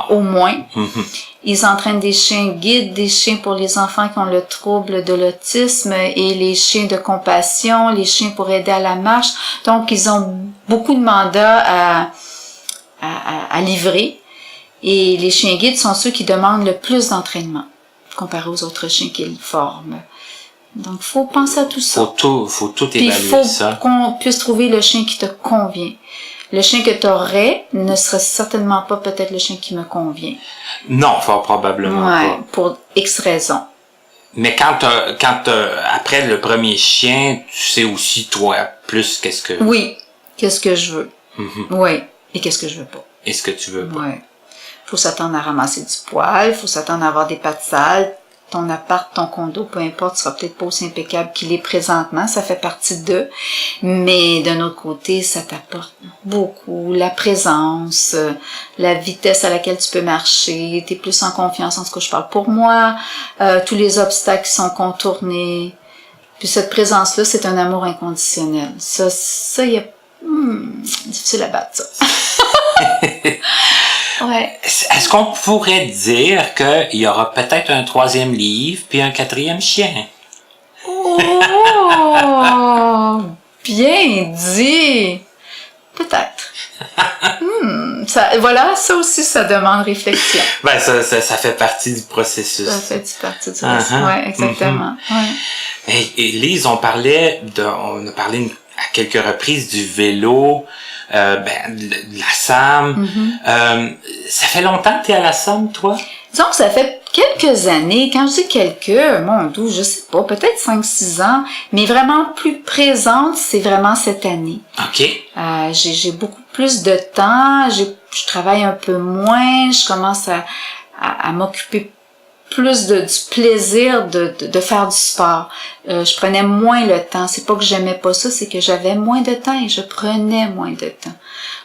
[SPEAKER 3] au moins. Mm-hmm. Ils entraînent des chiens guides, des chiens pour les enfants qui ont le trouble de l'autisme et les chiens de compassion, les chiens pour aider à la marche. Donc, ils ont beaucoup de mandats à livrer. Et les chiens guides sont ceux qui demandent le plus d'entraînement comparé aux autres chiens qu'ils forment. Donc, faut penser à tout ça.
[SPEAKER 2] Faut tout évaluer ça.
[SPEAKER 3] Il faut qu'on puisse trouver le chien qui te convient. Le chien que tu aurais ne serait certainement pas peut-être le chien qui me convient.
[SPEAKER 2] Non, fort probablement pas.
[SPEAKER 3] Pour X raisons.
[SPEAKER 2] Mais quand après le premier chien, tu sais aussi, toi, plus qu'est-ce que...
[SPEAKER 3] Oui, qu'est-ce que je veux.
[SPEAKER 2] Mm-hmm.
[SPEAKER 3] Oui, et qu'est-ce que je veux pas.
[SPEAKER 2] Et ce que tu veux pas.
[SPEAKER 3] Oui. Faut s'attendre à ramasser du poil, faut s'attendre à avoir des pattes sales. Ton appart, ton condo, peu importe, sera peut-être pas aussi impeccable qu'il est présentement, ça fait partie d'eux. Mais d'un autre côté, ça t'apporte beaucoup. La présence, la vitesse à laquelle tu peux marcher, t'es plus en confiance, en tout cas je parle pour moi, tous les obstacles qui sont contournés. Puis cette présence-là, c'est un amour inconditionnel. Ça y a... difficile à battre, ça. Ouais.
[SPEAKER 2] Est-ce qu'on pourrait dire qu'il y aura peut-être un 3e livre puis un 4e chien?
[SPEAKER 3] Oh! Bien dit! Peut-être. Ça aussi, ça demande réflexion.
[SPEAKER 2] Ben, ça fait partie du processus.
[SPEAKER 3] Ça fait partie du processus. Oui, exactement.
[SPEAKER 2] Mm-hmm. Ouais. Et Lise, on a parlé à quelques reprises du vélo, de la SAM. Mm-hmm. Ça fait longtemps que tu es à la SAM, toi?
[SPEAKER 3] Disons que ça fait quelques années. Quand je dis quelques, mon Dieu, je sais pas, peut-être 5-6 ans, mais vraiment plus présente, c'est vraiment cette année.
[SPEAKER 2] OK.
[SPEAKER 3] J'ai beaucoup plus de temps, je travaille un peu moins, je commence à m'occuper plus du plaisir de faire du sport. Je prenais moins le temps. C'est pas que j'aimais pas ça, c'est que j'avais moins de temps et je prenais moins de temps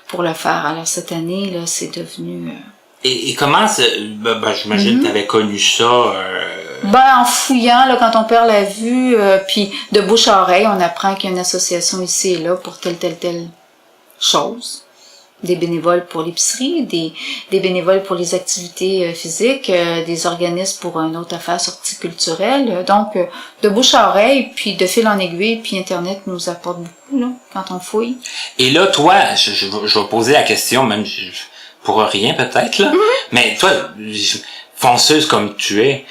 [SPEAKER 3] pour le faire. Alors cette année, là, c'est devenu...
[SPEAKER 2] Et comment, j'imagine que tu avais connu ça...
[SPEAKER 3] en fouillant, là, quand on perd la vue, puis de bouche à oreille, on apprend qu'il y a une association ici et là pour telle chose. Des bénévoles pour l'épicerie, des bénévoles pour les activités physiques, des organismes pour une autre affaire horticulturelle. Donc, de bouche à oreille, puis de fil en aiguille, puis Internet nous apporte beaucoup, là, quand on fouille.
[SPEAKER 2] Et là, toi, je vais poser la question, même pour rien peut-être, là, mais toi, fonceuse comme tu es,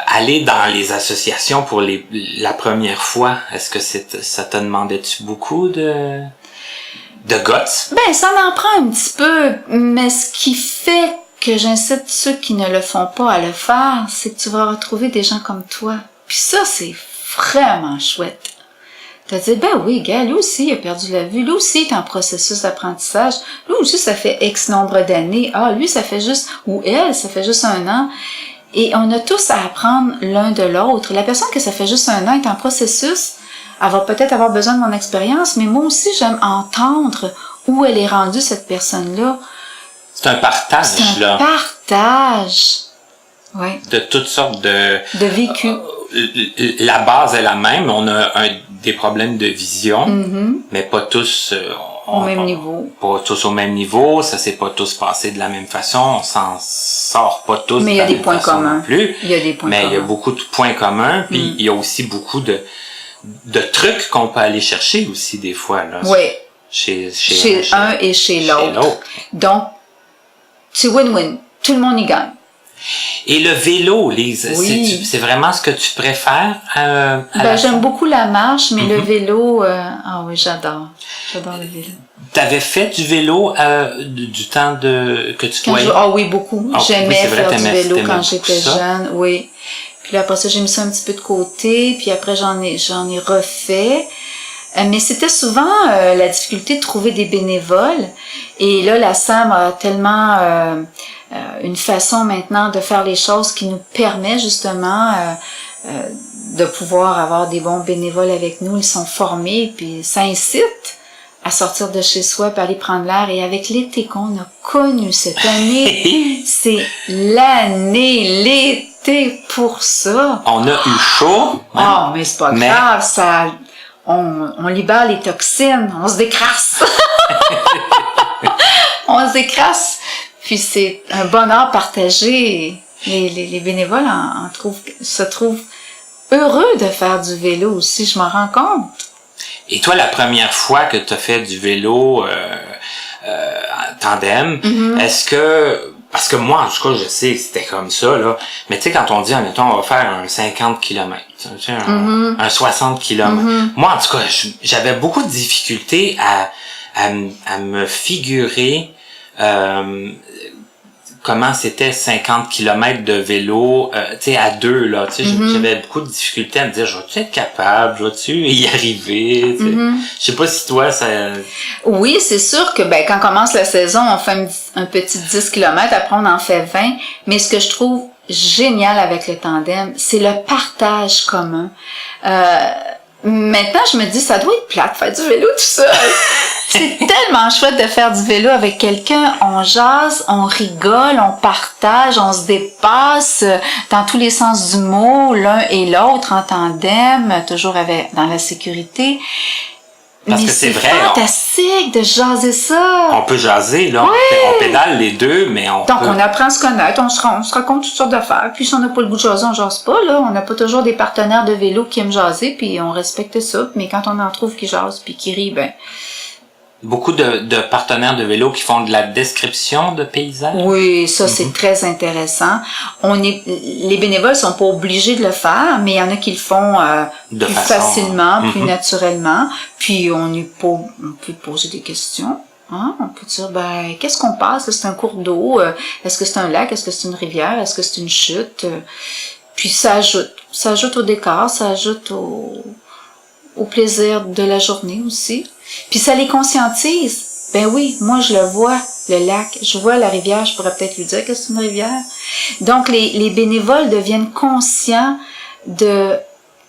[SPEAKER 2] aller dans les associations pour la première fois, est-ce que ça te demandait-tu beaucoup de guts?
[SPEAKER 3] Ben, ça en prend un petit peu, mais ce qui fait que j'incite ceux qui ne le font pas à le faire, c'est que tu vas retrouver des gens comme toi. Puis ça, c'est vraiment chouette. T'as dit, ben oui, gars, lui aussi, il a perdu la vue. Lui aussi, il est en processus d'apprentissage. Lui aussi, ça fait X nombre d'années. Ah, lui, ça fait juste, ou elle, ça fait juste 1 an. Et on a tous à apprendre l'un de l'autre. La personne que ça fait juste 1 an est en processus. Elle va peut-être avoir besoin de mon expérience, mais moi aussi, j'aime entendre où elle est rendue, cette personne-là.
[SPEAKER 2] C'est un partage, là.
[SPEAKER 3] C'est un partage. Oui.
[SPEAKER 2] De toutes sortes de
[SPEAKER 3] vécu.
[SPEAKER 2] La base est la même. On a des problèmes de vision, mais pas tous
[SPEAKER 3] au même niveau.
[SPEAKER 2] Pas tous au même niveau. Ça s'est pas tous passé de la même façon. On s'en sort pas tous
[SPEAKER 3] mais
[SPEAKER 2] de la même façon non plus.
[SPEAKER 3] Il y a des points communs.
[SPEAKER 2] Mais il y a beaucoup de points communs. Puis il y a aussi beaucoup de trucs qu'on peut aller chercher aussi des fois. Là,
[SPEAKER 3] oui.
[SPEAKER 2] Chez
[SPEAKER 3] un et chez l'autre. Donc, c'est win-win. Tout le monde y gagne.
[SPEAKER 2] Et le vélo, Lise,
[SPEAKER 3] oui.
[SPEAKER 2] c'est vraiment ce que tu préfères?
[SPEAKER 3] J'aime beaucoup la marche, mais le vélo, ah oui, j'adore. J'adore le vélo.
[SPEAKER 2] T'avais fait du vélo du temps que tu voyais?
[SPEAKER 3] Ah oui, beaucoup. J'aimais faire du vélo quand j'étais jeune, oui. Puis là, après ça, j'ai mis ça un petit peu de côté, puis après, j'en ai refait. Mais c'était souvent la difficulté de trouver des bénévoles. Et là, la SAM a tellement une façon maintenant de faire les choses qui nous permet justement de pouvoir avoir des bons bénévoles avec nous. Ils sont formés, puis ça incite à sortir de chez soi, puis aller prendre l'air. Et avec l'été qu'on a connu cette année, c'est l'été pour ça.
[SPEAKER 2] On a eu chaud.
[SPEAKER 3] Oh, mais c'est pas grave, ça... On libère les toxines, on se décrasse. On se décrasse. Puis c'est un bonheur partagé. Les bénévoles se trouvent heureux de faire du vélo aussi, je m'en rends compte.
[SPEAKER 2] Et toi, la première fois que tu as fait du vélo en tandem, est-ce que... Parce que moi, en tout cas, je sais que c'était comme ça, là. Mais tu sais, quand on dit, admettons, on va faire un 50 km, tu sais, un 60 km. Moi, en tout cas, j'avais beaucoup de difficultés à me figurer comment c'était 50 km de vélo, tu sais, à deux, là. Tu sais, j'avais beaucoup de difficultés à me dire, je vais-tu être capable, je vais-tu y arriver, tu sais. Je sais pas si toi, ça...
[SPEAKER 3] Oui, c'est sûr que quand commence la saison, on fait un petit 10 km, après on en fait 20, mais ce que je trouve génial avec le tandem, c'est le partage commun. Maintenant, je me dis, ça doit être plate, faire du vélo tout seul. C'est tellement chouette de faire du vélo avec quelqu'un. On jase, on rigole, on partage, on se dépasse dans tous les sens du mot, l'un et l'autre en tandem, toujours dans la sécurité.
[SPEAKER 2] Parce
[SPEAKER 3] mais
[SPEAKER 2] que c'est vrai.
[SPEAKER 3] Fantastique de jaser ça.
[SPEAKER 2] On peut jaser, là.
[SPEAKER 3] Ouais.
[SPEAKER 2] On pédale les deux, mais
[SPEAKER 3] Donc, on apprend à se connaître, on se raconte toutes sortes d'affaires. Puis, si on n'a pas le goût de jaser, on jase pas, là. On n'a pas toujours des partenaires de vélo qui aiment jaser, puis on respecte ça. Mais quand on en trouve qui jasent puis qui rient,
[SPEAKER 2] beaucoup de partenaires de vélo qui font de la description de paysages.
[SPEAKER 3] Oui, ça, c'est très intéressant. Les bénévoles sont pas obligés de le faire, mais il y en a qui le font plus facilement, plus naturellement. Puis, on peut poser des questions. Hein? On peut dire, qu'est-ce qu'on passe? C'est un cours d'eau? Est-ce que c'est un lac? Est-ce que c'est une rivière? Est-ce que c'est une chute? Puis, ça ajoute au décor, ça ajoute au plaisir de la journée aussi. Puis ça les conscientise. Ben oui, moi je le vois. le lac, je vois la rivière, je pourrais peut-être lui dire que c'est une rivière. Donc, les bénévoles deviennent conscients de,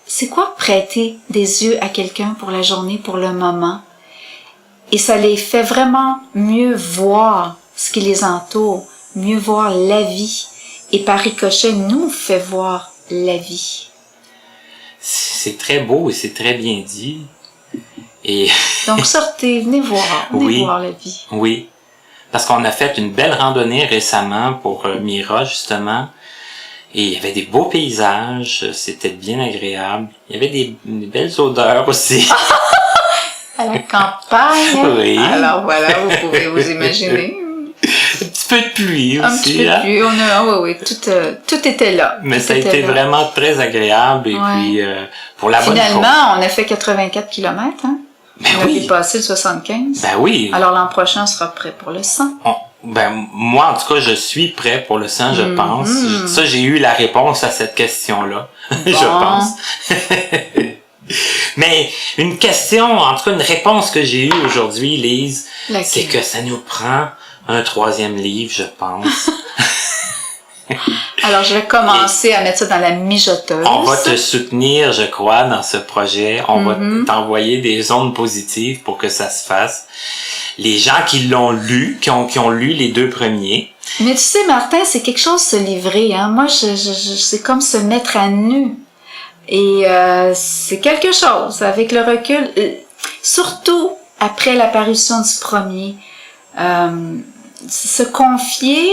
[SPEAKER 3] c'est quoi prêter des yeux à quelqu'un pour la journée, pour le moment? Et ça les fait vraiment mieux voir ce qui les entoure, mieux voir la vie. Et par ricochet, nous fait voir la vie.
[SPEAKER 2] C'est très beau et c'est très bien dit. Et
[SPEAKER 3] donc sortez, venez voir la vie.
[SPEAKER 2] Oui, parce qu'on a fait une belle randonnée récemment pour Mira, justement. Et il y avait des beaux paysages, c'était bien agréable. Il y avait des belles odeurs aussi.
[SPEAKER 3] À la campagne.
[SPEAKER 2] Oui.
[SPEAKER 3] Alors voilà, vous pouvez vous imaginer.
[SPEAKER 2] Un petit peu de pluie aussi.
[SPEAKER 3] Un petit peu de pluie, oui, tout était là.
[SPEAKER 2] Mais ça a été vraiment très agréable et puis pour la bonne cause.
[SPEAKER 3] Finalement, on a fait 84 km, hein?
[SPEAKER 2] Ben
[SPEAKER 3] on a dépassé le 75.
[SPEAKER 2] Ben oui.
[SPEAKER 3] Alors l'an prochain, on sera prêt pour le 100.
[SPEAKER 2] Moi, en tout cas, je suis prêt pour le 100, je pense. Ça, j'ai eu la réponse à cette question-là, je pense. Mais une question, en tout cas, une réponse que j'ai eue aujourd'hui, Lise, c'est que ça nous prend un 3e livre, je pense.
[SPEAKER 3] Alors, je vais commencer à mettre ça dans la mijoteuse.
[SPEAKER 2] On va te soutenir, je crois, dans ce projet. On va t'envoyer des ondes positives pour que ça se fasse. Les gens qui l'ont lu, qui ont lu les 2 premiers.
[SPEAKER 3] Mais tu sais, Martin, c'est quelque chose se livrer. Hein? Moi, c'est comme se mettre à nu. Et c'est quelque chose, avec le recul, surtout après l'apparition du premier. Se confier,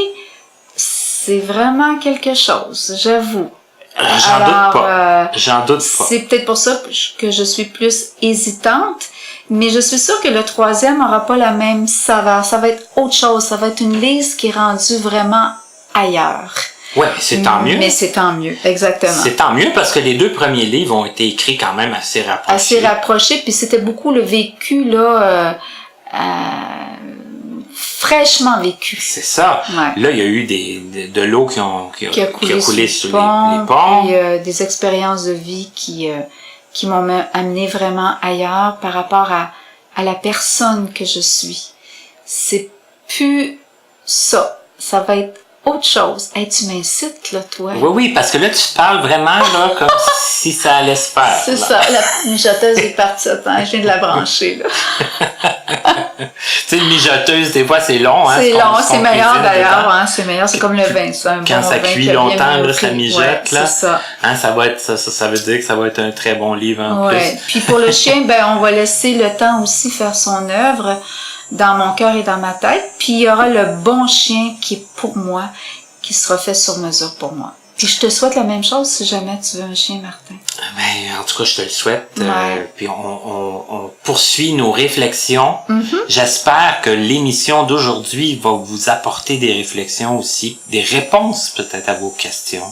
[SPEAKER 3] c'est vraiment quelque chose, j'avoue.
[SPEAKER 2] J'en doute pas.
[SPEAKER 3] C'est peut-être pour ça que je suis plus hésitante, mais je suis sûre que le 3e n'aura pas la même saveur. Ça va être autre chose, ça va être une Lise qui est rendue vraiment ailleurs.
[SPEAKER 2] Ouais, c'est tant mieux.
[SPEAKER 3] Mais c'est tant mieux, exactement.
[SPEAKER 2] C'est tant mieux parce que les 2 premiers livres ont été écrits quand même assez rapprochés.
[SPEAKER 3] Assez rapprochés, puis c'était beaucoup le vécu, là, fraîchement vécu.
[SPEAKER 2] C'est ça.
[SPEAKER 3] Ouais.
[SPEAKER 2] Là, il y a eu de l'eau qui a coulé sur les ponts.
[SPEAKER 3] Puis des expériences de vie qui m'ont amené vraiment ailleurs par rapport à la personne que je suis. C'est plus ça. Ça va être autre chose. Hey, tu m'incites, là, toi.
[SPEAKER 2] Oui, parce que là, tu parles vraiment là, comme si ça allait se faire.
[SPEAKER 3] C'est ça, la mijoteuse est partie, attends, je viens de la brancher, là.
[SPEAKER 2] Tu sais, une mijoteuse, des fois, c'est long, hein.
[SPEAKER 3] C'est long, c'est meilleur d'ailleurs, hein, c'est meilleur, c'est comme le vin, ça.
[SPEAKER 2] Quand ça cuit longtemps, là, ça mijote, là.
[SPEAKER 3] C'est ça.
[SPEAKER 2] Hein, ça veut dire que ça va être un très bon livre en plus.
[SPEAKER 3] Puis pour le chien, on va laisser le temps aussi faire son œuvre dans mon cœur et dans ma tête, puis il y aura le bon chien qui est pour moi, qui sera fait sur mesure pour moi. Puis je te souhaite la même chose si jamais tu veux un chien, Martin.
[SPEAKER 2] En tout cas, je te le souhaite. Puis on poursuit nos réflexions. J'espère que l'émission d'aujourd'hui va vous apporter des réflexions aussi, des réponses peut-être à vos questions.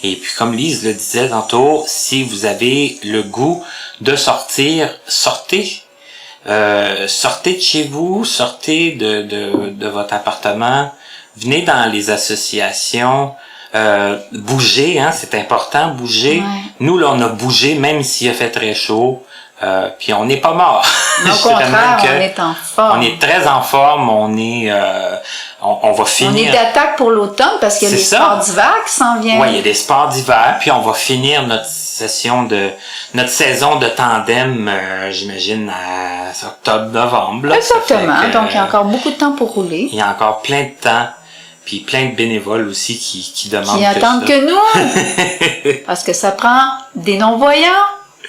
[SPEAKER 2] Et puis comme Lise le disait tantôt, si vous avez le goût de sortir, sortez. Sortez de chez vous, sortez de votre appartement, venez dans les associations, bougez, hein, c'est important, bougez. Ouais. Nous, là, on a bougé, même s'il a fait très chaud, puis on n'est pas mort.
[SPEAKER 3] Au contraire, on est en forme.
[SPEAKER 2] On est très en forme, on va finir.
[SPEAKER 3] On est d'attaque pour l'automne parce qu'il y a des sports d'hiver qui s'en viennent.
[SPEAKER 2] Oui, il y a des sports d'hiver, puis on va finir notre saison de tandem, j'imagine, à octobre-novembre.
[SPEAKER 3] Exactement, donc il y a encore beaucoup de temps pour rouler.
[SPEAKER 2] Il y a encore plein de temps, puis plein de bénévoles aussi qui demandent
[SPEAKER 3] qui attendent que nous, parce que ça prend des non-voyants,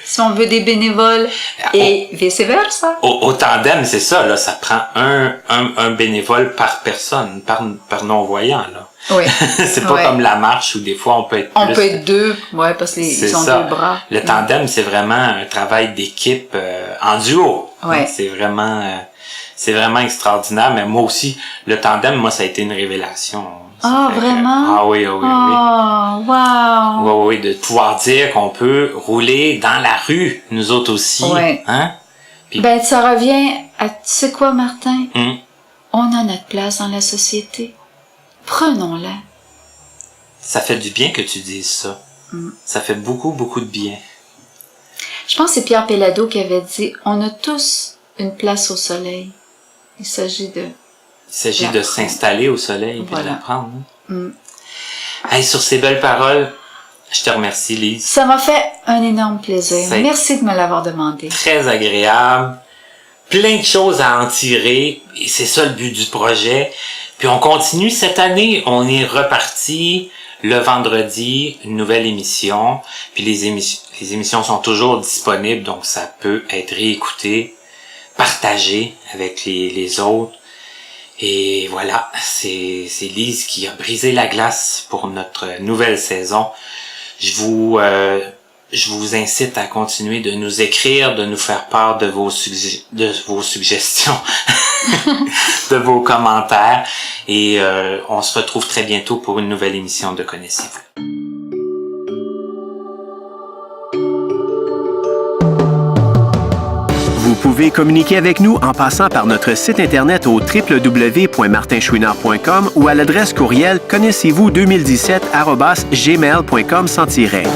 [SPEAKER 3] si on veut des bénévoles, et vice-versa.
[SPEAKER 2] Au tandem, c'est ça, là, ça prend un bénévole par personne, par non-voyant, là.
[SPEAKER 3] Oui.
[SPEAKER 2] C'est pas comme la marche où des fois on peut être plus.
[SPEAKER 3] On peut être 2, ouais, parce qu'ils ont 2 bras.
[SPEAKER 2] Le tandem, c'est vraiment un travail d'équipe en duo.
[SPEAKER 3] Ouais.
[SPEAKER 2] C'est vraiment extraordinaire, mais moi aussi, le tandem, moi, ça a été une révélation.
[SPEAKER 3] Vraiment?
[SPEAKER 2] Oui.
[SPEAKER 3] Wow!
[SPEAKER 2] Oui, de pouvoir dire qu'on peut rouler dans la rue, nous autres aussi.
[SPEAKER 3] Ouais.
[SPEAKER 2] Hein? Puis,
[SPEAKER 3] ça revient à, tu sais quoi, Martin? On a notre place dans la société. Prenons-la.
[SPEAKER 2] Ça fait du bien que tu dises ça. Ça fait beaucoup, beaucoup de bien.
[SPEAKER 3] Je pense que c'est Pierre Pellado qui avait dit « On a tous une place au soleil. » Il s'agit de
[SPEAKER 2] Il s'agit de s'installer au soleil et de l'apprendre.
[SPEAKER 3] Mm.
[SPEAKER 2] Hey, sur ces belles paroles, je te remercie, Lise.
[SPEAKER 3] Ça m'a fait un énorme plaisir. Merci de me l'avoir demandé.
[SPEAKER 2] Très agréable. Plein de choses à en tirer. Et c'est ça le but du projet. Puis on continue cette année. On est reparti le vendredi, une nouvelle émission. Puis les émissions sont toujours disponibles, donc ça peut être réécouté, partagé avec les autres. Et voilà, c'est Lise qui a brisé la glace pour notre nouvelle saison. Je vous incite à continuer de nous écrire, de nous faire part de vos suggestions, de vos commentaires. Et on se retrouve très bientôt pour une nouvelle émission de Connaissez-vous.
[SPEAKER 1] Vous pouvez communiquer avec nous en passant par notre site internet au www.martinchouinard.com ou à l'adresse courriel connaissez-vous2017@gmail.com sans tiret.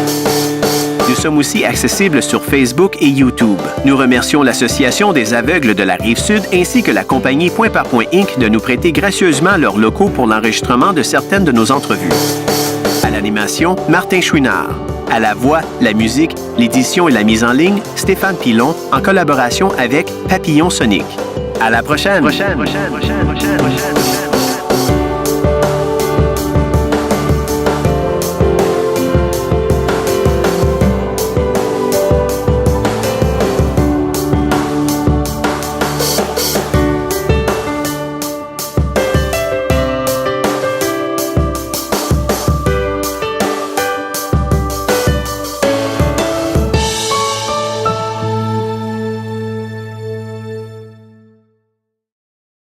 [SPEAKER 1] Nous sommes aussi accessibles sur Facebook et YouTube. Nous remercions l'Association des aveugles de la Rive-Sud ainsi que la compagnie Point par Point Inc. de nous prêter gracieusement leurs locaux pour l'enregistrement de certaines de nos entrevues. À l'animation, Martin Chouinard. À la voix, la musique, l'édition et la mise en ligne, Stéphane Pilon, en collaboration avec Papillon Sonic. À la prochaine!